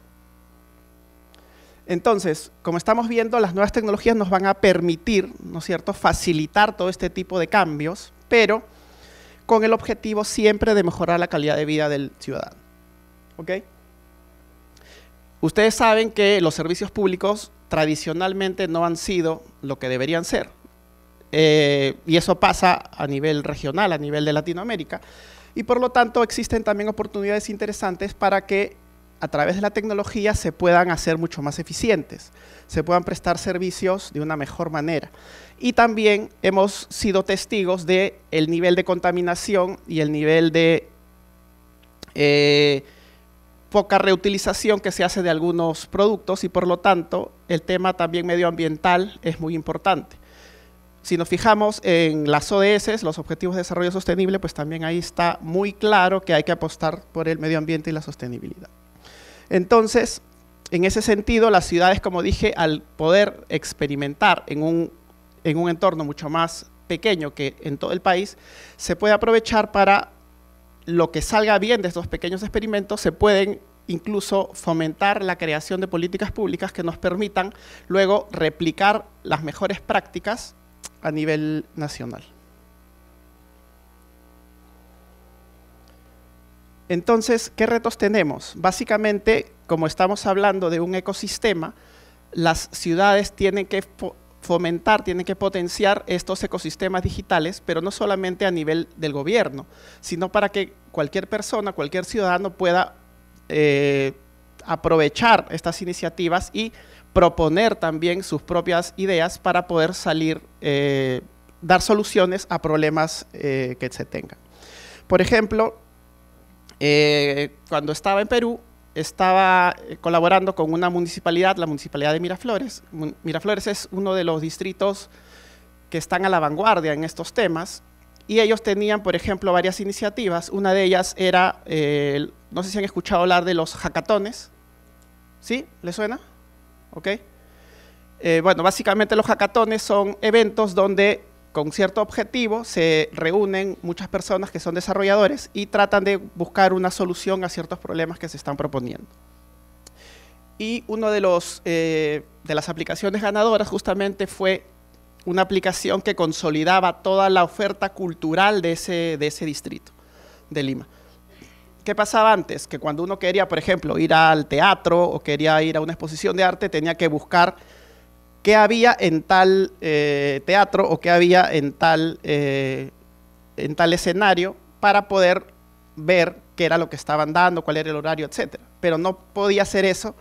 Entonces, como estamos viendo, las nuevas tecnologías nos van a permitir, ¿no es cierto?, facilitar todo este tipo de cambios, pero con el objetivo siempre de mejorar la calidad de vida del ciudadano. ¿Ok? Ustedes saben que los servicios públicos tradicionalmente no han sido lo que deberían ser. Y eso pasa a nivel regional, a nivel de Latinoamérica. Y por lo tanto existen también oportunidades interesantes para que a través de la tecnología se puedan hacer mucho más eficientes, se puedan prestar servicios de una mejor manera. Y también hemos sido testigos del nivel de contaminación y el nivel de poca reutilización que se hace de algunos productos y por lo tanto el tema también medioambiental es muy importante. Si nos fijamos en las ODS, los Objetivos de Desarrollo Sostenible, pues también ahí está muy claro que hay que apostar por el medio ambiente y la sostenibilidad. Entonces, en ese sentido, las ciudades, como dije, al poder experimentar en un entorno mucho más pequeño que en todo el país, se puede aprovechar para lo que salga bien de estos pequeños experimentos, se pueden incluso fomentar la creación de políticas públicas que nos permitan luego replicar las mejores prácticas a nivel nacional. Entonces, ¿qué retos tenemos? Básicamente, como estamos hablando de un ecosistema, las ciudades tienen que fomentar, tienen que potenciar estos ecosistemas digitales, pero no solamente a nivel del gobierno, sino para que cualquier persona, cualquier ciudadano pueda aprovechar estas iniciativas y proponer también sus propias ideas para poder salir, dar soluciones a problemas que se tengan. Por ejemplo, cuando estaba en Perú, estaba colaborando con una municipalidad, la municipalidad de Miraflores. Miraflores es uno de los distritos que están a la vanguardia en estos temas y ellos tenían, por ejemplo, varias iniciativas. Una de ellas era, no sé si han escuchado hablar de los hackatones. ¿Sí? ¿Les suena? ¿Ok? Bueno, básicamente los hackatones son eventos donde con cierto objetivo se reúnen muchas personas que son desarrolladores y tratan de buscar una solución a ciertos problemas que se están proponiendo. Y uno de las aplicaciones ganadoras justamente fue una aplicación que consolidaba toda la oferta cultural de ese distrito de Lima. ¿Qué pasaba antes? Que cuando uno quería, por ejemplo, ir al teatro o quería ir a una exposición de arte, tenía que buscar qué había en tal teatro o qué había en tal escenario para poder ver qué era lo que estaban dando, cuál era el horario, etc. Pero no podía hacer eso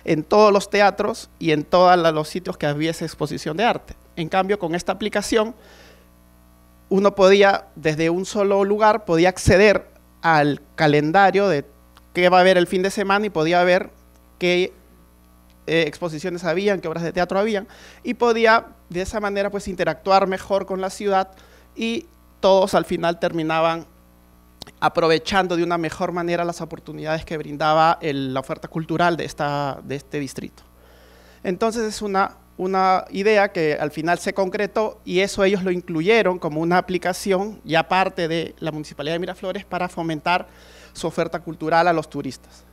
en todos los teatros y en todos los sitios que había esa exposición de arte. En cambio, con esta aplicación, uno podía, desde un solo lugar, podía acceder al calendario de qué va a haber el fin de semana y podía ver qué exposiciones habían, qué obras de teatro habían, y podía de esa manera pues interactuar mejor con la ciudad y todos al final terminaban aprovechando de una mejor manera las oportunidades que brindaba la oferta cultural de este distrito. Entonces es una idea que al final se concretó y eso ellos lo incluyeron como una aplicación ya parte de la Municipalidad de Miraflores para fomentar su oferta cultural a los turistas.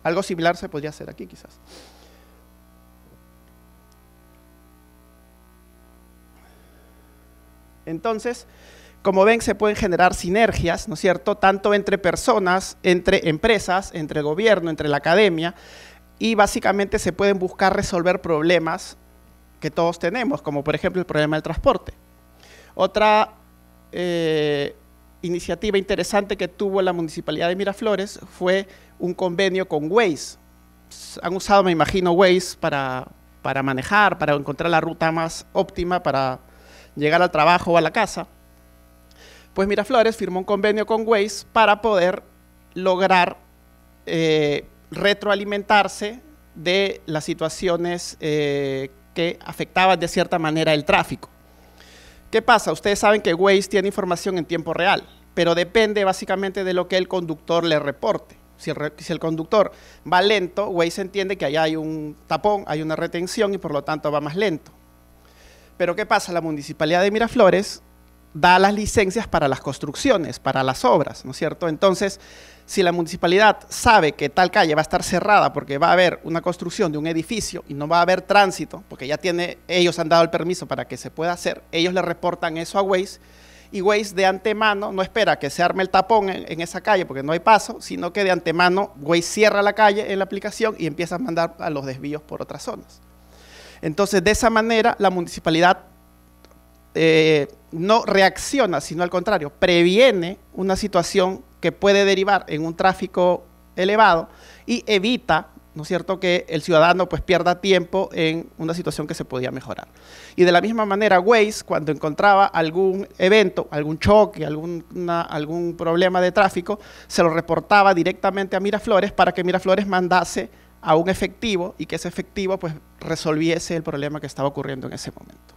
Algo similar se podría hacer aquí quizás. Entonces, como ven, se pueden generar sinergias, ¿no es cierto?, tanto entre personas, entre empresas, entre el gobierno, entre la academia, y básicamente se pueden buscar resolver problemas que todos tenemos, como por ejemplo el problema del transporte. Otra iniciativa interesante que tuvo la Municipalidad de Miraflores fue un convenio con Waze. Han usado, me imagino, Waze para manejar, para encontrar la ruta más óptima para llegar al trabajo o a la casa. Pues Miraflores firmó un convenio con Waze para poder lograr retroalimentarse de las situaciones que afectaban de cierta manera el tráfico. ¿Qué pasa? Ustedes saben que Waze tiene información en tiempo real, pero depende básicamente de lo que el conductor le reporte. Si el conductor va lento, Waze entiende que allá hay un tapón, hay una retención y por lo tanto va más lento. Pero ¿qué pasa? La Municipalidad de Miraflores da las licencias para las construcciones, para las obras, ¿no es cierto? Entonces, si la municipalidad sabe que tal calle va a estar cerrada porque va a haber una construcción de un edificio y no va a haber tránsito, porque ya ellos han dado el permiso para que se pueda hacer, ellos le reportan eso a Waze y Waze de antemano no espera que se arme el tapón en esa calle porque no hay paso, sino que de antemano Waze cierra la calle en la aplicación y empieza a mandar a los desvíos por otras zonas. Entonces, de esa manera, la municipalidad no reacciona, sino al contrario, previene una situación que puede derivar en un tráfico elevado y evita, ¿no es cierto?, que el ciudadano pues pierda tiempo en una situación que se podía mejorar. Y de la misma manera, Waze, cuando encontraba algún evento, algún choque, algún problema de tráfico, se lo reportaba directamente a Miraflores para que Miraflores mandase a un efectivo y que ese efectivo pues resolviese el problema que estaba ocurriendo en ese momento.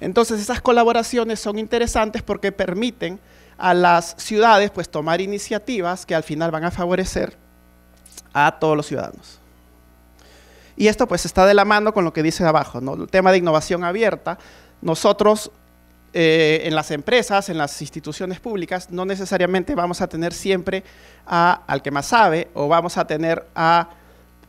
Entonces esas colaboraciones son interesantes porque permiten a las ciudades pues tomar iniciativas que al final van a favorecer a todos los ciudadanos. Y esto pues está de la mano con lo que dice abajo, ¿no? El tema de innovación abierta. Nosotros en las empresas, en las instituciones públicas, no necesariamente vamos a tener siempre al que más sabe o vamos a tener a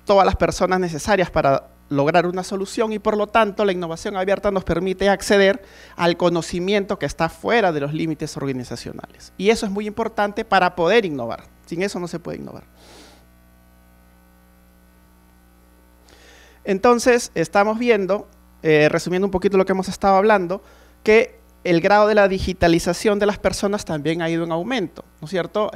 todas las personas necesarias para lograr una solución y por lo tanto la innovación abierta nos permite acceder al conocimiento que está fuera de los límites organizacionales. Y eso es muy importante para poder innovar. Sin eso no se puede innovar. Entonces, estamos viendo, resumiendo un poquito lo que hemos estado hablando, que el grado de la digitalización de las personas también ha ido en aumento, ¿no es cierto?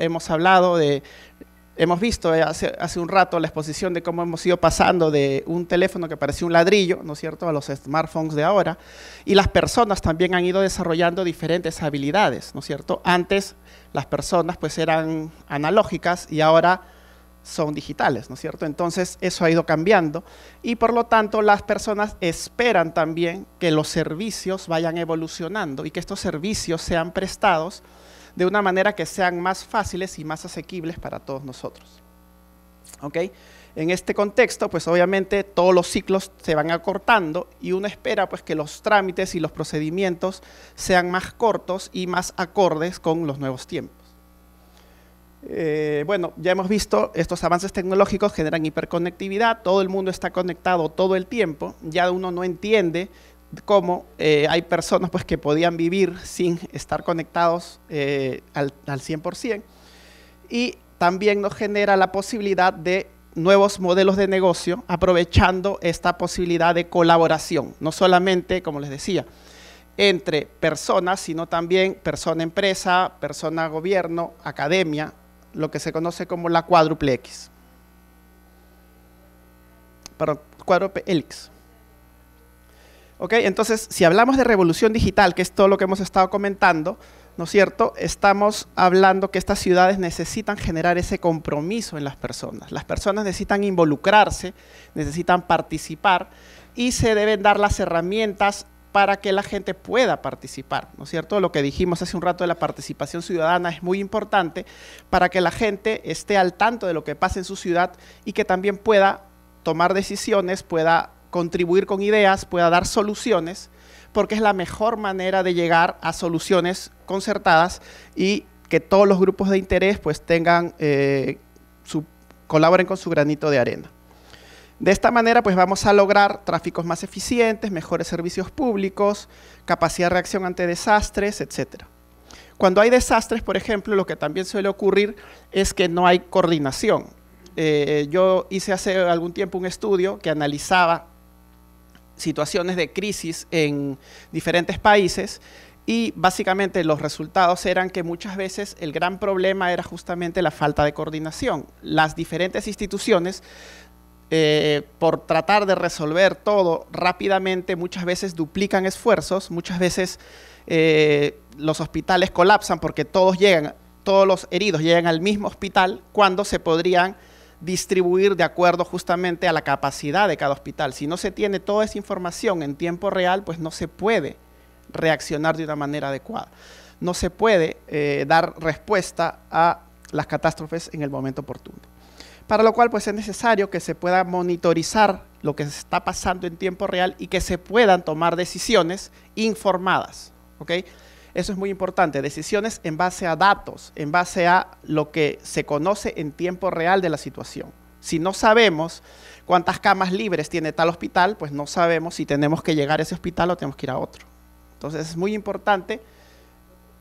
Hemos visto hace un rato la exposición de cómo hemos ido pasando de un teléfono que parecía un ladrillo, ¿no es cierto?, a los smartphones de ahora, y las personas también han ido desarrollando diferentes habilidades, ¿no es cierto? Antes las personas pues eran analógicas y ahora son digitales, ¿no es cierto? Entonces eso ha ido cambiando y por lo tanto las personas esperan también que los servicios vayan evolucionando y que estos servicios sean prestados de una manera que sean más fáciles y más asequibles para todos nosotros. ¿Ok? En este contexto, pues obviamente todos los ciclos se van acortando y uno espera pues que los trámites y los procedimientos sean más cortos y más acordes con los nuevos tiempos. Bueno, ya hemos visto, estos avances tecnológicos generan hiperconectividad, todo el mundo está conectado todo el tiempo, ya uno no entiende cómo hay personas pues, que podían vivir sin estar conectados al 100%, y también nos genera la posibilidad de nuevos modelos de negocio aprovechando esta posibilidad de colaboración, no solamente, como les decía, entre personas, sino también persona-empresa, persona-gobierno, academia, lo que se conoce como la cuádruple X. Perdón, cuádruple helix. ¿Ok? Entonces, si hablamos de revolución digital, que es todo lo que hemos estado comentando, ¿no es cierto? Estamos hablando que estas ciudades necesitan generar ese compromiso en las personas. Las personas necesitan involucrarse, necesitan participar y se deben dar las herramientas para que la gente pueda participar, ¿no es cierto? Lo que dijimos hace un rato de la participación ciudadana es muy importante para que la gente esté al tanto de lo que pasa en su ciudad y que también pueda tomar decisiones, pueda contribuir con ideas, pueda dar soluciones, porque es la mejor manera de llegar a soluciones concertadas y que todos los grupos de interés pues tengan, colaboren con su granito de arena. De esta manera pues vamos a lograr tráficos más eficientes, mejores servicios públicos, capacidad de reacción ante desastres, etc. Cuando hay desastres, por ejemplo, lo que también suele ocurrir es que no hay coordinación. Yo hice hace algún tiempo un estudio que analizaba situaciones de crisis en diferentes países y básicamente los resultados eran que muchas veces el gran problema era justamente la falta de coordinación. Las diferentes instituciones, por tratar de resolver todo rápidamente, muchas veces duplican esfuerzos, muchas veces los hospitales colapsan porque todos los heridos llegan al mismo hospital cuando se podrían distribuir de acuerdo justamente a la capacidad de cada hospital. Si no se tiene toda esa información en tiempo real, pues no se puede reaccionar de una manera adecuada. No se puede dar respuesta a las catástrofes en el momento oportuno. Para lo cual, pues es necesario que se pueda monitorizar lo que se está pasando en tiempo real y que se puedan tomar decisiones informadas, ¿ok? Eso es muy importante, decisiones en base a datos, en base a lo que se conoce en tiempo real de la situación. Si no sabemos cuántas camas libres tiene tal hospital, pues no sabemos si tenemos que llegar a ese hospital o tenemos que ir a otro. Entonces es muy importante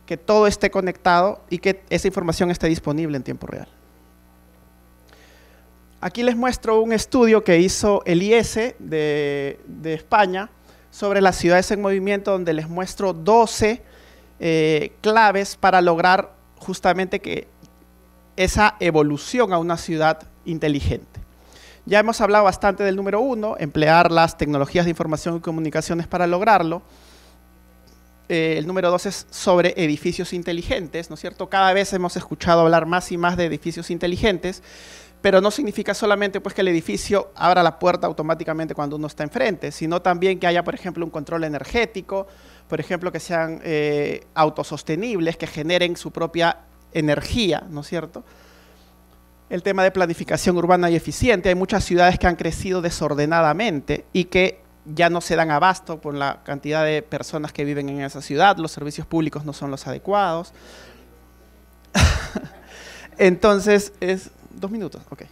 que todo esté conectado y que esa información esté disponible en tiempo real. Aquí les muestro un estudio que hizo el IES de España sobre las ciudades en movimiento, donde les muestro 12 claves para lograr justamente que esa evolución a una ciudad inteligente. Ya hemos hablado bastante del número 1, emplear las tecnologías de información y comunicaciones para lograrlo. El número 2 es sobre edificios inteligentes, ¿no es cierto? Cada vez hemos escuchado hablar más y más de edificios inteligentes, pero no significa solamente pues, que el edificio abra la puerta automáticamente cuando uno está enfrente, sino también que haya, por ejemplo, un control energético, por ejemplo, que sean autosostenibles, que generen su propia energía, ¿no es cierto? El tema de planificación urbana y eficiente. Hay muchas ciudades que han crecido desordenadamente y que ya no se dan abasto por la cantidad de personas que viven en esa ciudad, los servicios públicos no son los adecuados. Entonces, 2 minutos, ok.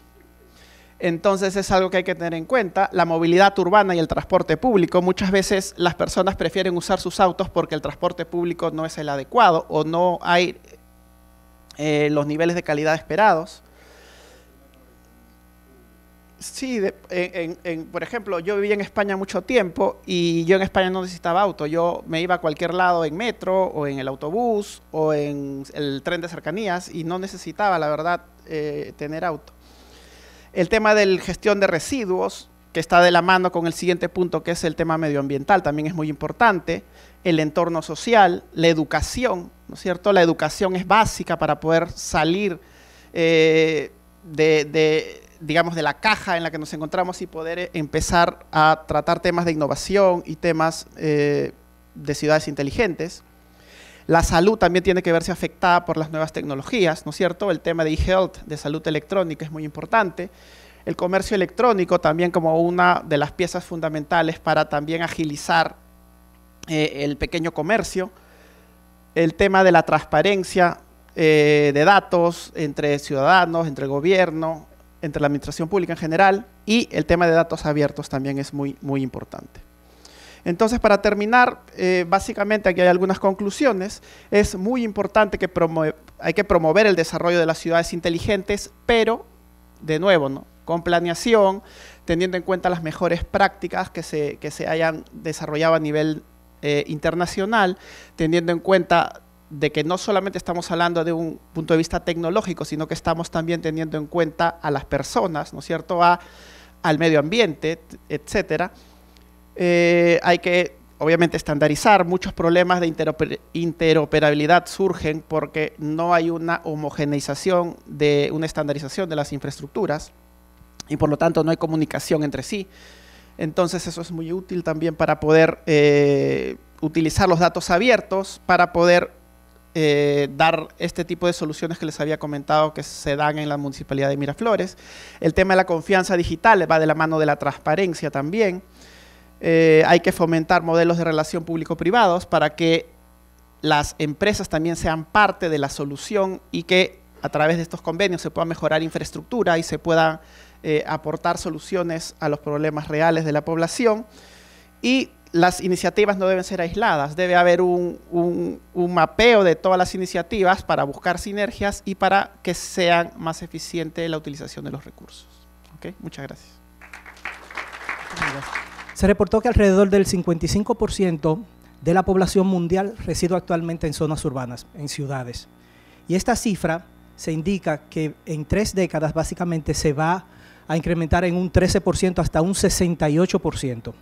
Entonces es algo que hay que tener en cuenta. La movilidad urbana y el transporte público. Muchas veces las personas prefieren usar sus autos porque el transporte público no es el adecuado o no hay los niveles de calidad esperados. Sí, por ejemplo, yo viví en España mucho tiempo y yo en España no necesitaba auto. Yo me iba a cualquier lado en metro o en el autobús o en el tren de cercanías y no necesitaba, la verdad, tener auto. El tema de la gestión de residuos, que está de la mano con el siguiente punto, que es el tema medioambiental, también es muy importante. El entorno social, la educación, ¿no es cierto? La educación es básica para poder salir digamos, de la caja en la que nos encontramos y poder empezar a tratar temas de innovación y temas de ciudades inteligentes. La salud también tiene que verse afectada por las nuevas tecnologías, ¿no es cierto? El tema de e-health, de salud electrónica, es muy importante. El comercio electrónico también como una de las piezas fundamentales para también agilizar el pequeño comercio. El tema de la transparencia de datos entre ciudadanos, entre el gobierno, entre la administración pública en general, y el tema de datos abiertos también es muy, muy importante. Entonces, para terminar, básicamente aquí hay algunas conclusiones. Es muy importante que hay que promover el desarrollo de las ciudades inteligentes, pero, de nuevo, ¿no?, con planeación, teniendo en cuenta las mejores prácticas que se hayan desarrollado a nivel internacional, teniendo en cuenta de que no solamente estamos hablando de un punto de vista tecnológico, sino que estamos también teniendo en cuenta a las personas, ¿no es cierto?, al medio ambiente, etcétera. Hay que, obviamente, estandarizar. Muchos problemas de interoperabilidad surgen porque no hay una homogeneización de una estandarización de las infraestructuras y por lo tanto no hay comunicación entre sí. Entonces eso es muy útil también para poder utilizar los datos abiertos para poder dar este tipo de soluciones que les había comentado que se dan en la Municipalidad de Miraflores. El tema de la confianza digital va de la mano de la transparencia también. Hay que fomentar modelos de relación público-privados para que las empresas también sean parte de la solución y que a través de estos convenios se pueda mejorar infraestructura y se puedan aportar soluciones a los problemas reales de la población. Y las iniciativas no deben ser aisladas, debe haber un mapeo de todas las iniciativas para buscar sinergias y para que sean más eficiente la utilización de los recursos. ¿Okay? Muchas gracias. Se reportó que alrededor del 55% de la población mundial reside actualmente en zonas urbanas, en ciudades. Y esta cifra se indica que en 3 décadas básicamente se va a incrementar en un 13% hasta un 68%.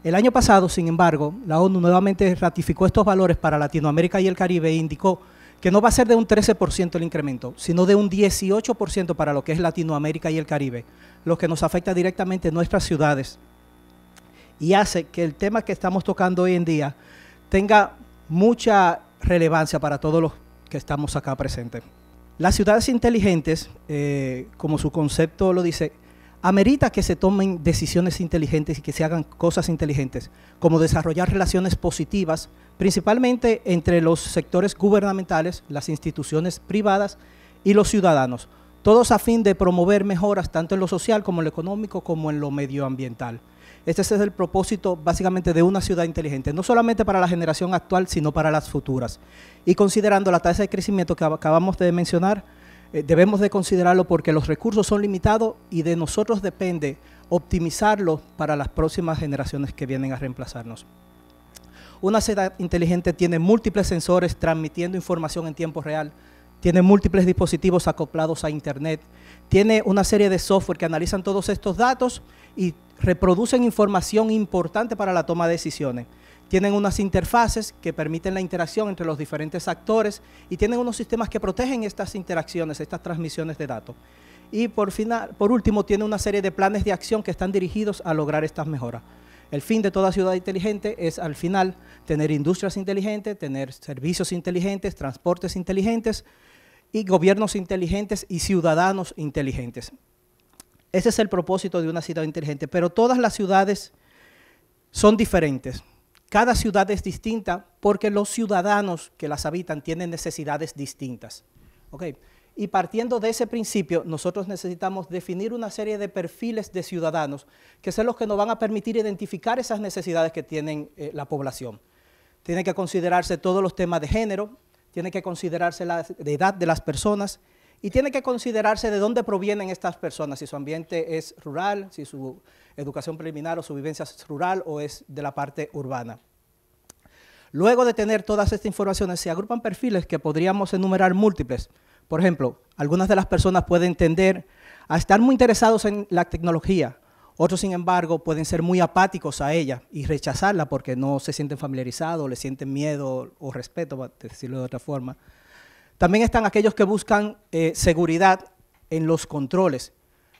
El año pasado, sin embargo, la ONU nuevamente ratificó estos valores para Latinoamérica y el Caribe e indicó que no va a ser de un 13% el incremento, sino de un 18% para lo que es Latinoamérica y el Caribe, lo que nos afecta directamente en nuestras ciudades y hace que el tema que estamos tocando hoy en día tenga mucha relevancia para todos los que estamos acá presentes. Las ciudades inteligentes, como su concepto lo dice, amerita que se tomen decisiones inteligentes y que se hagan cosas inteligentes, como desarrollar relaciones positivas, principalmente entre los sectores gubernamentales, las instituciones privadas y los ciudadanos, todos a fin de promover mejoras tanto en lo social como en lo económico como en lo medioambiental. Este es el propósito básicamente de una ciudad inteligente, no solamente para la generación actual, sino para las futuras. Y considerando la tasa de crecimiento que acabamos de mencionar, debemos de considerarlo porque los recursos son limitados y de nosotros depende optimizarlos para las próximas generaciones que vienen a reemplazarnos. Una ciudad inteligente tiene múltiples sensores transmitiendo información en tiempo real, tiene múltiples dispositivos acoplados a Internet, tiene una serie de software que analizan todos estos datos y reproducen información importante para la toma de decisiones. Tienen unas interfaces que permiten la interacción entre los diferentes actores y tienen unos sistemas que protegen estas interacciones, estas transmisiones de datos. Y por último, tiene una serie de planes de acción que están dirigidos a lograr estas mejoras. El fin de toda ciudad inteligente es, al final, tener industrias inteligentes, tener servicios inteligentes, transportes inteligentes y gobiernos inteligentes y ciudadanos inteligentes. Ese es el propósito de una ciudad inteligente, pero todas las ciudades son diferentes. Cada ciudad es distinta porque los ciudadanos que las habitan tienen necesidades distintas. ¿Okay? Y partiendo de ese principio, nosotros necesitamos definir una serie de perfiles de ciudadanos que son los que nos van a permitir identificar esas necesidades que tienen la población. Tiene que considerarse todos los temas de género, tiene que considerarse la edad de las personas y tiene que considerarse de dónde provienen estas personas, si su ambiente es rural, si su educación preliminar o su vivencia es rural o es de la parte urbana. Luego de tener todas estas informaciones, se agrupan perfiles que podríamos enumerar múltiples. Por ejemplo, algunas de las personas pueden tender a estar muy interesados en la tecnología, otros, sin embargo, pueden ser muy apáticos a ella y rechazarla porque no se sienten familiarizados, le sienten miedo o respeto, para decirlo de otra forma. También están aquellos que buscan seguridad en los controles,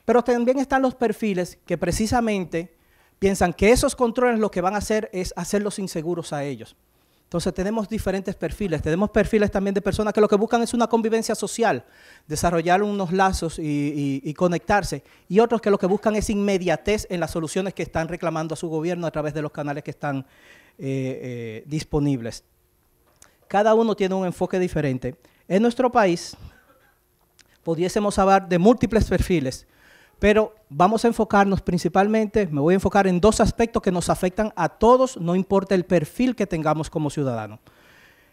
pero también están los perfiles que precisamente piensan que esos controles lo que van a hacer es hacerlos inseguros a ellos. Entonces tenemos diferentes perfiles, tenemos perfiles también de personas que lo que buscan es una convivencia social, desarrollar unos lazos y conectarse, y otros que lo que buscan es inmediatez en las soluciones que están reclamando a su gobierno a través de los canales que están disponibles. Cada uno tiene un enfoque diferente. En nuestro país pudiésemos hablar de múltiples perfiles, pero vamos a enfocarnos principalmente, me voy a enfocar en dos aspectos que nos afectan a todos, no importa el perfil que tengamos como ciudadanos.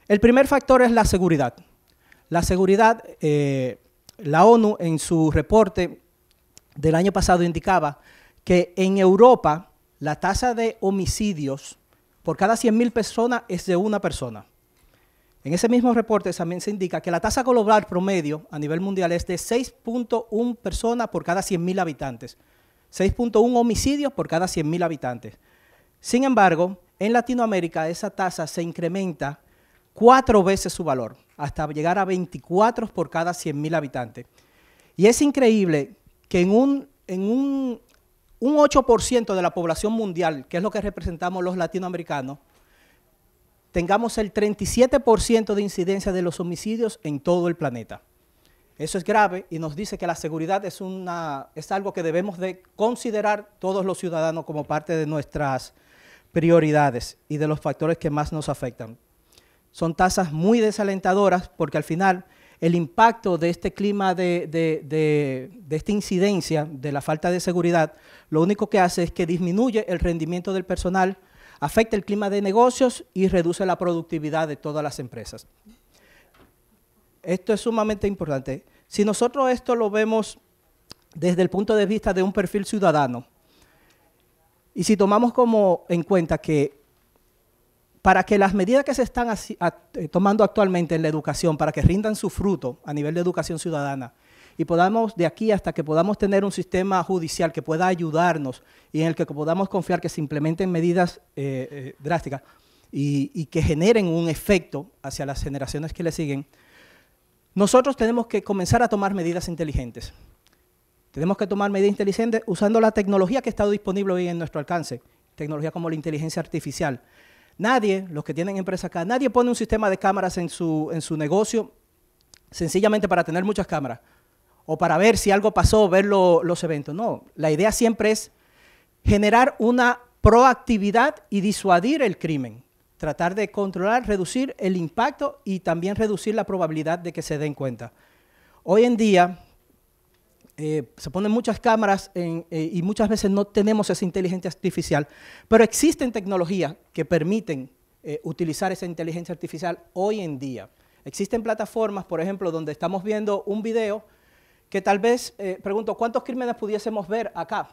El primer factor es la seguridad. La seguridad, la ONU en su reporte del año pasado indicaba que en Europa la tasa de homicidios por cada 100.000 personas es de una persona. En ese mismo reporte también se indica que la tasa global promedio a nivel mundial es de 6.1 personas por cada 100.000 habitantes. 6.1 homicidios por cada 100.000 habitantes. Sin embargo, en Latinoamérica esa tasa se incrementa 4 veces su valor, hasta llegar a 24 por cada 100.000 habitantes. Y es increíble que en un 8% de la población mundial, que es lo que representamos los latinoamericanos, tengamos el 37% de incidencia de los homicidios en todo el planeta. Eso es grave y nos dice que la seguridad es algo que debemos de considerar todos los ciudadanos como parte de nuestras prioridades y de los factores que más nos afectan. Son tasas muy desalentadoras porque al final el impacto de este clima de esta incidencia, de la falta de seguridad, lo único que hace es que disminuye el rendimiento del personal, afecta el clima de negocios y reduce la productividad de todas las empresas. Esto es sumamente importante. Si nosotros esto lo vemos desde el punto de vista de un perfil ciudadano, y si tomamos como en cuenta que para que las medidas que se están tomando actualmente en la educación, para que rindan su fruto a nivel de educación ciudadana, y podamos de aquí hasta que podamos tener un sistema judicial que pueda ayudarnos y en el que podamos confiar que se implementen medidas drásticas y que generen un efecto hacia las generaciones que le siguen, nosotros tenemos que comenzar a tomar medidas inteligentes. Tenemos que tomar medidas inteligentes usando la tecnología que está disponible hoy en nuestro alcance, tecnología como la inteligencia artificial. Nadie, los que tienen empresas acá, nadie pone un sistema de cámaras en su negocio sencillamente para tener muchas cámaras o para ver si algo pasó, ver los eventos. No, la idea siempre es generar una proactividad y disuadir el crimen. Tratar de controlar, reducir el impacto y también reducir la probabilidad de que se den cuenta. Hoy en día se ponen muchas cámaras y muchas veces no tenemos esa inteligencia artificial, pero existen tecnologías que permiten utilizar esa inteligencia artificial hoy en día. Existen plataformas, por ejemplo, donde estamos viendo un video que tal vez, pregunto, ¿cuántos crímenes pudiésemos ver acá?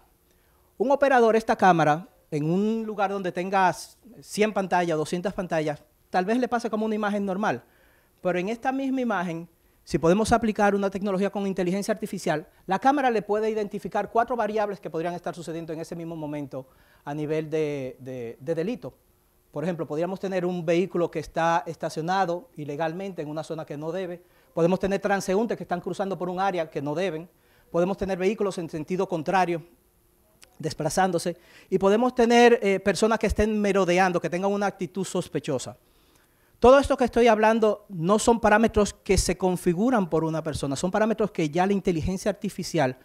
Un operador, esta cámara, en un lugar donde tengas 100 pantallas, 200 pantallas, tal vez le pase como una imagen normal, pero en esta misma imagen, si podemos aplicar una tecnología con inteligencia artificial, la cámara le puede identificar 4 variables que podrían estar sucediendo en ese mismo momento a nivel de delito. Por ejemplo, podríamos tener un vehículo que está estacionado ilegalmente en una zona que no debe, podemos tener transeúntes que están cruzando por un área que no deben, podemos tener vehículos en sentido contrario, desplazándose, y podemos tener personas que estén merodeando, que tengan una actitud sospechosa. Todo esto que estoy hablando no son parámetros que se configuran por una persona, son parámetros que ya la inteligencia artificial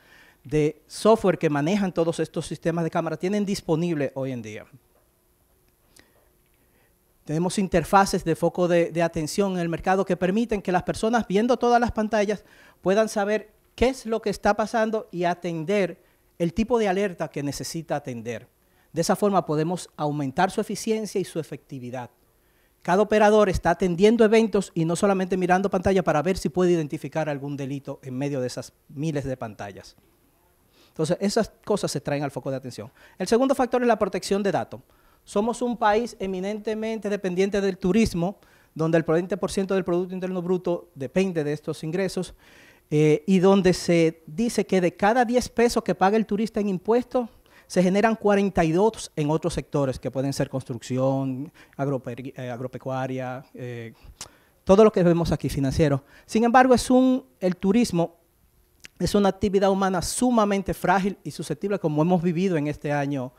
de software que manejan todos estos sistemas de cámara tienen disponible hoy en día. Tenemos interfaces de foco de atención en el mercado que permiten que las personas, viendo todas las pantallas, puedan saber qué es lo que está pasando y atender el tipo de alerta que necesita atender. De esa forma podemos aumentar su eficiencia y su efectividad. Cada operador está atendiendo eventos y no solamente mirando pantalla para ver si puede identificar algún delito en medio de esas miles de pantallas. Entonces, esas cosas se traen al foco de atención. El segundo factor es la protección de datos. Somos un país eminentemente dependiente del turismo, donde el 20% del Producto Interno Bruto depende de estos ingresos, y donde se dice que de cada 10 pesos que paga el turista en impuestos, se generan 42 en otros sectores, que pueden ser construcción, agropecuaria, todo lo que vemos aquí financiero. Sin embargo, el turismo es una actividad humana sumamente frágil y susceptible, como hemos vivido en este año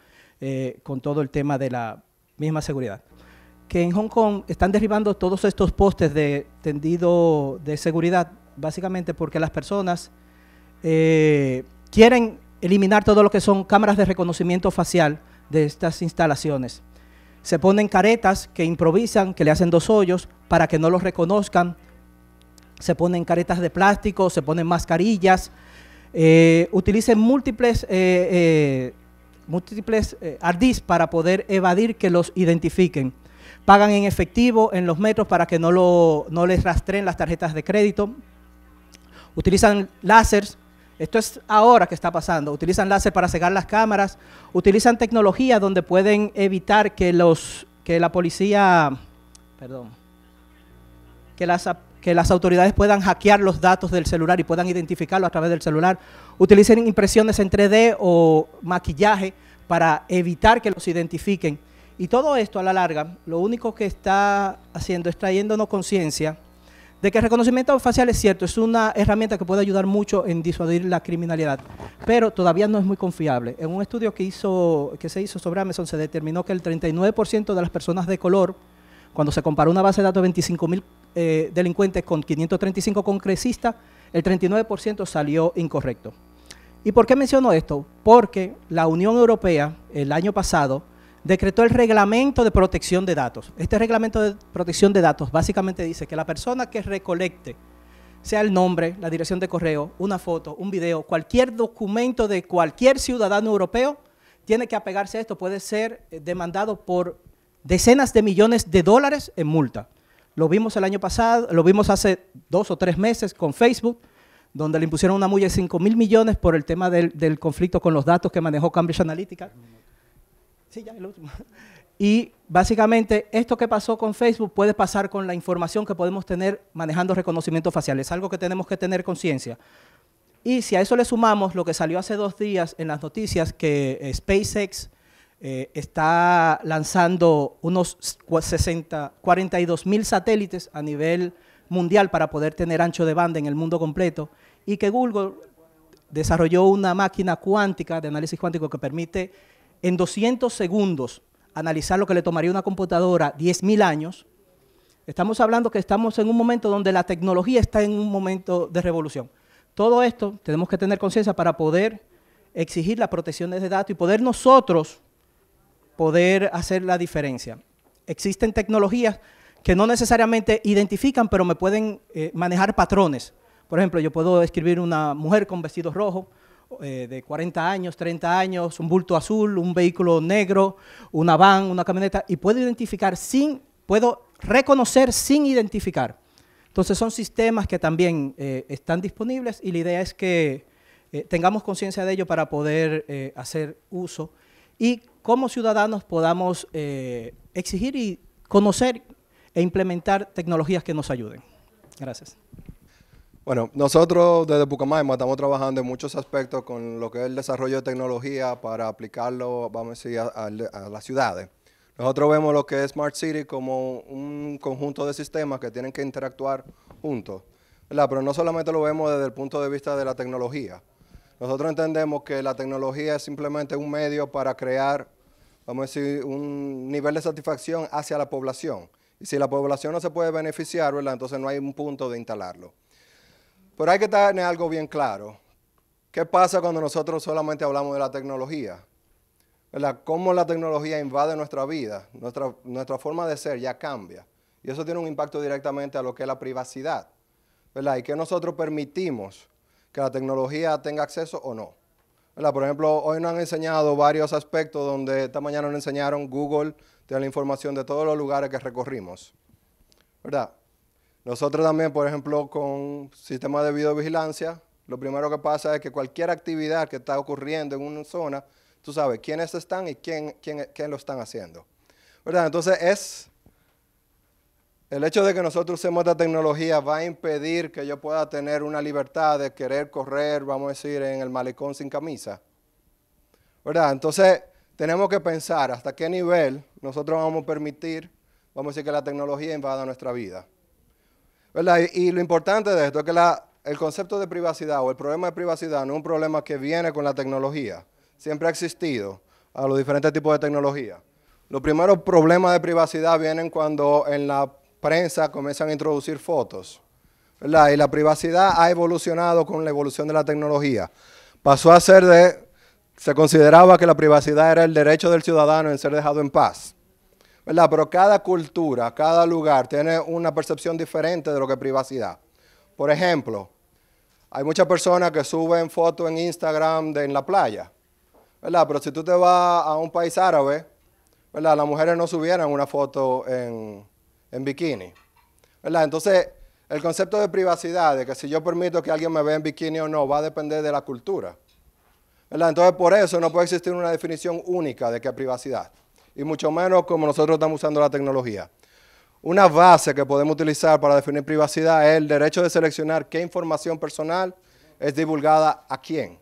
con todo el tema de la misma seguridad. Que en Hong Kong están derribando todos estos postes de tendido de seguridad, básicamente porque las personas quieren eliminar todo lo que son cámaras de reconocimiento facial de estas instalaciones. Se ponen caretas que improvisan, que le hacen 2 hoyos para que no los reconozcan. Se ponen caretas de plástico, se ponen mascarillas, utilizan múltiples ardís para poder evadir que los identifiquen. Pagan en efectivo en los metros para que no les rastreen las tarjetas de crédito. Utilizan láseres. Esto es ahora que está pasando. Utilizan láser para cegar las cámaras, utilizan tecnología donde pueden evitar que la policía, que las autoridades puedan hackear los datos del celular y puedan identificarlo a través del celular. Utilizan impresiones en 3D o maquillaje para evitar que los identifiquen. Y todo esto a la larga, lo único que está haciendo es trayéndonos conciencia de que el reconocimiento facial es cierto, es una herramienta que puede ayudar mucho en disuadir la criminalidad, pero todavía no es muy confiable. En un estudio que se hizo sobre Amazon se determinó que el 39% de las personas de color, cuando se comparó una base de datos de 25.000 delincuentes con 535 congresistas, el 39% salió incorrecto. ¿Y por qué menciono esto? Porque la Unión Europea, el año pasado, decretó el reglamento de protección de datos. Este reglamento de protección de datos básicamente dice que la persona que recolecte, sea el nombre, la dirección de correo, una foto, un video, cualquier documento de cualquier ciudadano europeo, tiene que apegarse a esto, puede ser demandado por decenas de millones de dólares en multa. Lo vimos el año pasado, lo vimos hace 2 o 3 meses con Facebook, donde le impusieron una multa de 5.000 millones por el tema del conflicto con los datos que manejó Cambridge Analytica. Sí, ya, el último. Y básicamente esto que pasó con Facebook puede pasar con la información que podemos tener manejando reconocimiento facial. Es algo que tenemos que tener conciencia. Y si a eso le sumamos lo que salió hace 2 días en las noticias, que SpaceX está lanzando unos 42.000 satélites a nivel mundial para poder tener ancho de banda en el mundo completo, y que Google desarrolló una máquina cuántica de análisis cuántico que permite en 200 segundos analizar lo que le tomaría a una computadora 10.000 años, estamos hablando que estamos en un momento donde la tecnología está en un momento de revolución. Todo esto tenemos que tener conciencia para poder exigir la protección de datos y poder nosotros poder hacer la diferencia. Existen tecnologías que no necesariamente identifican, pero me pueden manejar patrones. Por ejemplo, yo puedo escribir una mujer con vestido rojo, de 40 años, 30 años, un bulto azul, un vehículo negro, una van, una camioneta, y puedo reconocer sin identificar. Entonces son sistemas que también están disponibles y la idea es que tengamos conciencia de ello para poder hacer uso y como ciudadanos podamos exigir y conocer e implementar tecnologías que nos ayuden. Gracias. Bueno, nosotros desde Pucamaima estamos trabajando en muchos aspectos con lo que es el desarrollo de tecnología para aplicarlo, vamos a decir, a las ciudades. Nosotros vemos lo que es Smart City como un conjunto de sistemas que tienen que interactuar juntos, ¿verdad? Pero no solamente lo vemos desde el punto de vista de la tecnología. Nosotros entendemos que la tecnología es simplemente un medio para crear, vamos a decir, un nivel de satisfacción hacia la población. Y si la población no se puede beneficiar, ¿verdad? Entonces no hay un punto de instalarlo. Pero hay que tener algo bien claro. ¿Qué pasa cuando nosotros solamente hablamos de la tecnología? ¿Verdad? Cómo la tecnología invade nuestra vida, nuestra forma de ser ya cambia. Y eso tiene un impacto directamente a lo que es la privacidad, ¿verdad? Y que nosotros permitimos que la tecnología tenga acceso o no, ¿verdad? Por ejemplo, hoy nos han enseñado varios aspectos donde esta mañana nos enseñaron Google, tiene la información de todos los lugares que recorrimos, ¿verdad? Nosotros también, por ejemplo, con sistemas de videovigilancia, lo primero que pasa es que cualquier actividad que está ocurriendo en una zona, tú sabes quiénes están y quién lo están haciendo, ¿verdad? Entonces, el hecho de que nosotros usemos esta tecnología va a impedir que yo pueda tener una libertad de querer correr, vamos a decir, en el malecón sin camisa, ¿verdad? Entonces, tenemos que pensar hasta qué nivel nosotros vamos a permitir, vamos a decir, que la tecnología invada nuestra vida, ¿verdad? Y lo importante de esto es que el concepto de privacidad o el problema de privacidad no es un problema que viene con la tecnología. Siempre ha existido a los diferentes tipos de tecnología. Los primeros problemas de privacidad vienen cuando en la prensa comienzan a introducir fotos, ¿verdad? Y la privacidad ha evolucionado con la evolución de la tecnología. Pasó a ser se consideraba que la privacidad era el derecho del ciudadano en ser dejado en paz, ¿verdad? Pero cada cultura, cada lugar tiene una percepción diferente de lo que es privacidad. Por ejemplo, hay muchas personas que suben fotos en Instagram en la playa, ¿verdad? Pero si tú te vas a un país árabe, ¿verdad? Las mujeres no subieran una foto en bikini, ¿verdad? Entonces, el concepto de privacidad, de que si yo permito que alguien me vea en bikini o no, va a depender de la cultura, ¿verdad? Entonces, por eso no puede existir una definición única de qué es privacidad, y mucho menos como nosotros estamos usando la tecnología. Una base que podemos utilizar para definir privacidad es el derecho de seleccionar qué información personal es divulgada a quién.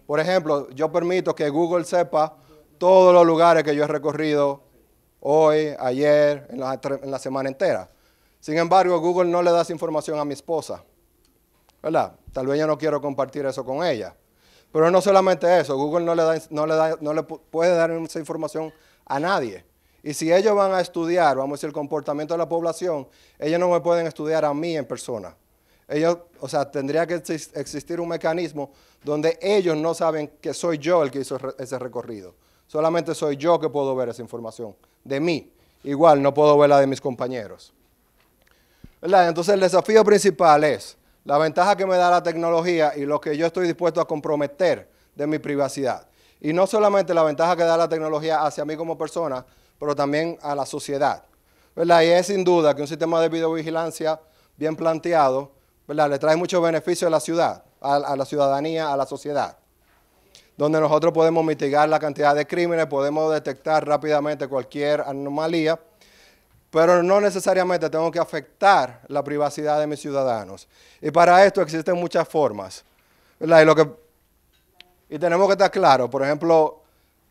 Por ejemplo, yo permito que Google sepa todos los lugares que yo he recorrido hoy, ayer, en la semana entera. Sin embargo, Google no le da esa información a mi esposa, ¿verdad? Tal vez yo no quiero compartir eso con ella. Pero no solamente eso, Google no le puede dar esa información a nadie. Y si ellos van a estudiar, vamos a decir, el comportamiento de la población, ellos no me pueden estudiar a mí en persona. O sea, tendría que existir un mecanismo donde ellos no saben que soy yo el que hizo ese recorrido. Solamente soy yo que puedo ver esa información de mí. Igual no puedo ver la de mis compañeros. ¿Verdad? Entonces el desafío principal es la ventaja que me da la tecnología y lo que yo estoy dispuesto a comprometer de mi privacidad. Y no solamente la ventaja que da la tecnología hacia mí como persona, pero también a la sociedad, ¿verdad? Y es sin duda que un sistema de videovigilancia bien planteado, ¿verdad?, le trae muchos beneficios a la ciudad, a la ciudadanía, a la sociedad, donde nosotros podemos mitigar la cantidad de crímenes, podemos detectar rápidamente cualquier anomalía, pero no necesariamente tengo que afectar la privacidad de mis ciudadanos. Y para esto existen muchas formas, ¿verdad? Y tenemos que estar claros, por ejemplo,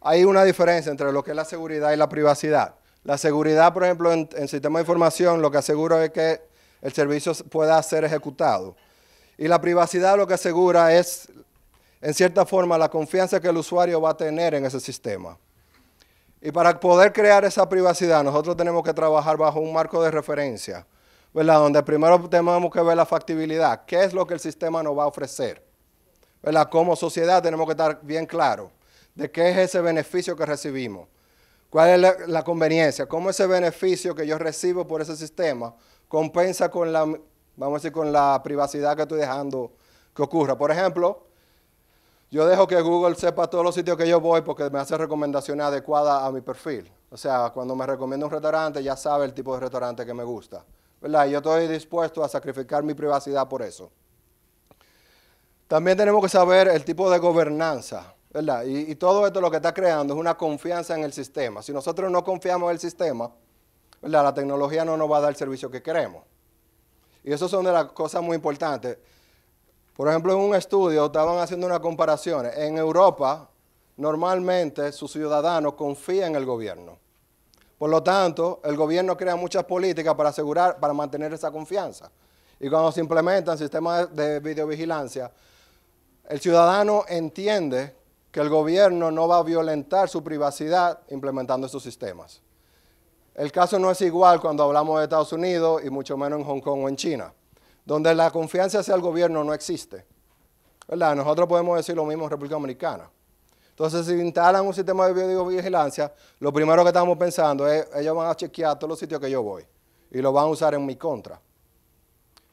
hay una diferencia entre lo que es la seguridad y la privacidad. La seguridad, por ejemplo, en sistema de información, lo que asegura es que el servicio pueda ser ejecutado. Y la privacidad lo que asegura es, en cierta forma, la confianza que el usuario va a tener en ese sistema. Y para poder crear esa privacidad, nosotros tenemos que trabajar bajo un marco de referencia, ¿verdad?, donde primero tenemos que ver la factibilidad. ¿Qué es lo que el sistema nos va a ofrecer? ¿Verdad? Como sociedad tenemos que estar bien claros de qué es ese beneficio que recibimos. ¿Cuál es la conveniencia? ¿Cómo ese beneficio que yo recibo por ese sistema compensa con vamos a decir, con la privacidad que estoy dejando que ocurra? Por ejemplo, yo dejo que Google sepa todos los sitios que yo voy porque me hace recomendaciones adecuadas a mi perfil. O sea, cuando me recomienda un restaurante, ya sabe el tipo de restaurante que me gusta, ¿verdad? Y yo estoy dispuesto a sacrificar mi privacidad por eso. También tenemos que saber el tipo de gobernanza, ¿verdad? Y todo esto lo que está creando es una confianza en el sistema. Si nosotros no confiamos en el sistema, ¿verdad?, la tecnología no nos va a dar el servicio que queremos. Y eso son de las cosas muy importantes. Por ejemplo, en un estudio estaban haciendo una comparación. En Europa, normalmente sus ciudadanos confían en el gobierno. Por lo tanto, el gobierno crea muchas políticas para mantener esa confianza. Y cuando se implementan sistemas de videovigilancia, el ciudadano entiende que el gobierno no va a violentar su privacidad implementando esos sistemas. El caso no es igual cuando hablamos de Estados Unidos y mucho menos en Hong Kong o en China, donde la confianza hacia el gobierno no existe, ¿verdad? Nosotros podemos decir lo mismo en República Dominicana. Entonces, si instalan un sistema de videovigilancia, lo primero que estamos pensando es, ellos van a chequear todos los sitios que yo voy y lo van a usar en mi contra,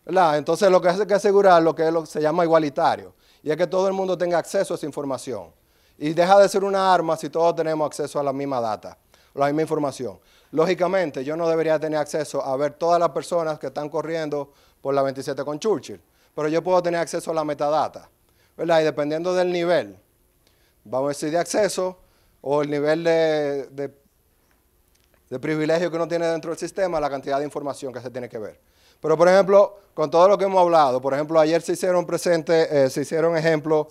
¿verdad? Entonces, lo que hay que asegurar lo que se llama igualitario, y es que todo el mundo tenga acceso a esa información. Y deja de ser una arma si todos tenemos acceso a la misma data, la misma información. Lógicamente, yo no debería tener acceso a ver todas las personas que están corriendo por la 27 con Churchill, pero yo puedo tener acceso a la metadata, ¿verdad? Y dependiendo del nivel, vamos a decir, de acceso o el nivel de privilegio que uno tiene dentro del sistema, la cantidad de información que se tiene que ver. Pero, por ejemplo, con todo lo que hemos hablado, por ejemplo, ayer se hicieron ejemplos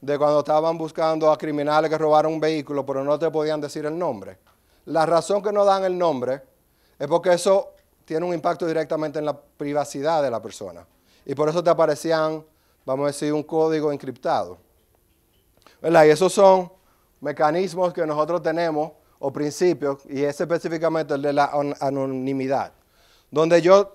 de cuando estaban buscando a criminales que robaron un vehículo, pero no te podían decir el nombre. La razón que no dan el nombre es porque eso tiene un impacto directamente en la privacidad de la persona. Y por eso te aparecían, vamos a decir, un código encriptado, ¿verdad? Y esos son mecanismos que nosotros tenemos, o principios, y es específicamente el de la anonimidad, donde yo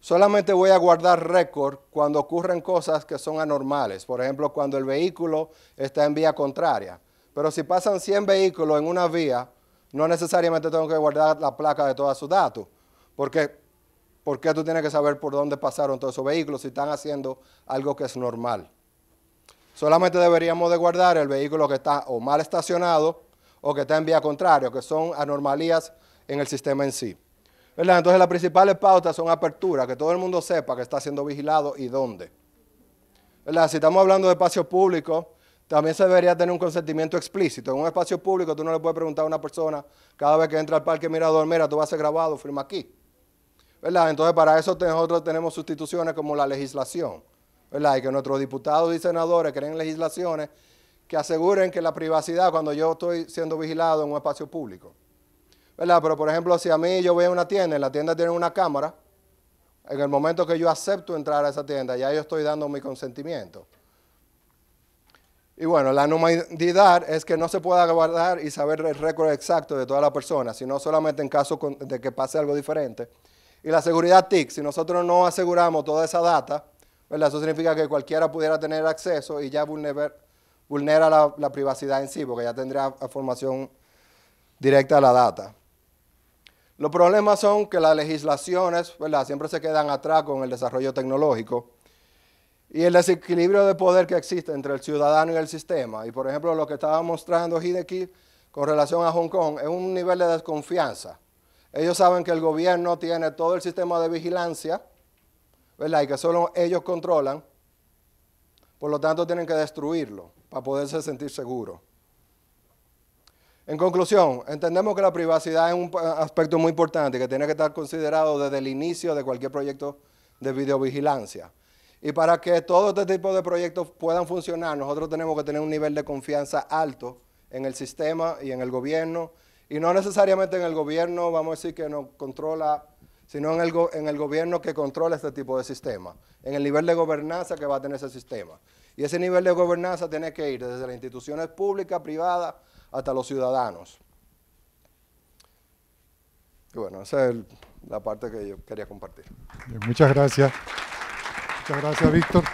solamente voy a guardar récord cuando ocurren cosas que son anormales. Por ejemplo, cuando el vehículo está en vía contraria. Pero si pasan 100 vehículos en una vía, no necesariamente tengo que guardar la placa de todos sus datos. ¿Por qué tú tienes que saber por dónde pasaron todos esos vehículos si están haciendo algo que es normal? Solamente deberíamos de guardar el vehículo que está o mal estacionado o que está en vía contraria, que son anomalías en el sistema en sí, ¿verdad? Entonces las principales pautas son apertura, que todo el mundo sepa que está siendo vigilado y dónde, ¿verdad? Si estamos hablando de espacio público, también se debería tener un consentimiento explícito. En un espacio público tú no le puedes preguntar a una persona cada vez que entra al Parque Mirador, mira, tú vas a ser grabado, firma aquí, ¿verdad? Entonces para eso nosotros tenemos sustituciones como la legislación, ¿verdad? Y que nuestros diputados y senadores creen legislaciones que aseguren que la privacidad cuando yo estoy siendo vigilado en un espacio público, ¿verdad? Pero, por ejemplo, si a mí yo voy a una tienda, en la tienda tienen una cámara, en el momento que yo acepto entrar a esa tienda, ya yo estoy dando mi consentimiento. Y bueno, la anonimidad es que no se pueda guardar y saber el récord exacto de toda la persona, sino solamente en caso de que pase algo diferente. Y la seguridad TIC, si nosotros no aseguramos toda esa data, ¿verdad? Eso significa que cualquiera pudiera tener acceso y ya vulnera la privacidad en sí, porque ya tendría información directa a la data. Los problemas son que las legislaciones, ¿verdad?, siempre se quedan atrás con el desarrollo tecnológico y el desequilibrio de poder que existe entre el ciudadano y el sistema. Y por ejemplo, lo que estaba mostrando Hideki con relación a Hong Kong es un nivel de desconfianza. Ellos saben que el gobierno tiene todo el sistema de vigilancia, ¿verdad?, y que solo ellos controlan, por lo tanto tienen que destruirlo para poderse sentir seguros. En conclusión, entendemos que la privacidad es un aspecto muy importante que tiene que estar considerado desde el inicio de cualquier proyecto de videovigilancia. Y para que todo este tipo de proyectos puedan funcionar, nosotros tenemos que tener un nivel de confianza alto en el sistema y en el gobierno, y no necesariamente en el gobierno, vamos a decir, que nos controla, sino en el gobierno que controla este tipo de sistema, en el nivel de gobernanza que va a tener ese sistema. Y ese nivel de gobernanza tiene que ir desde las instituciones públicas, privadas, hasta los ciudadanos. Y bueno, esa es la parte que yo quería compartir. Bien, muchas gracias. Muchas gracias, Víctor.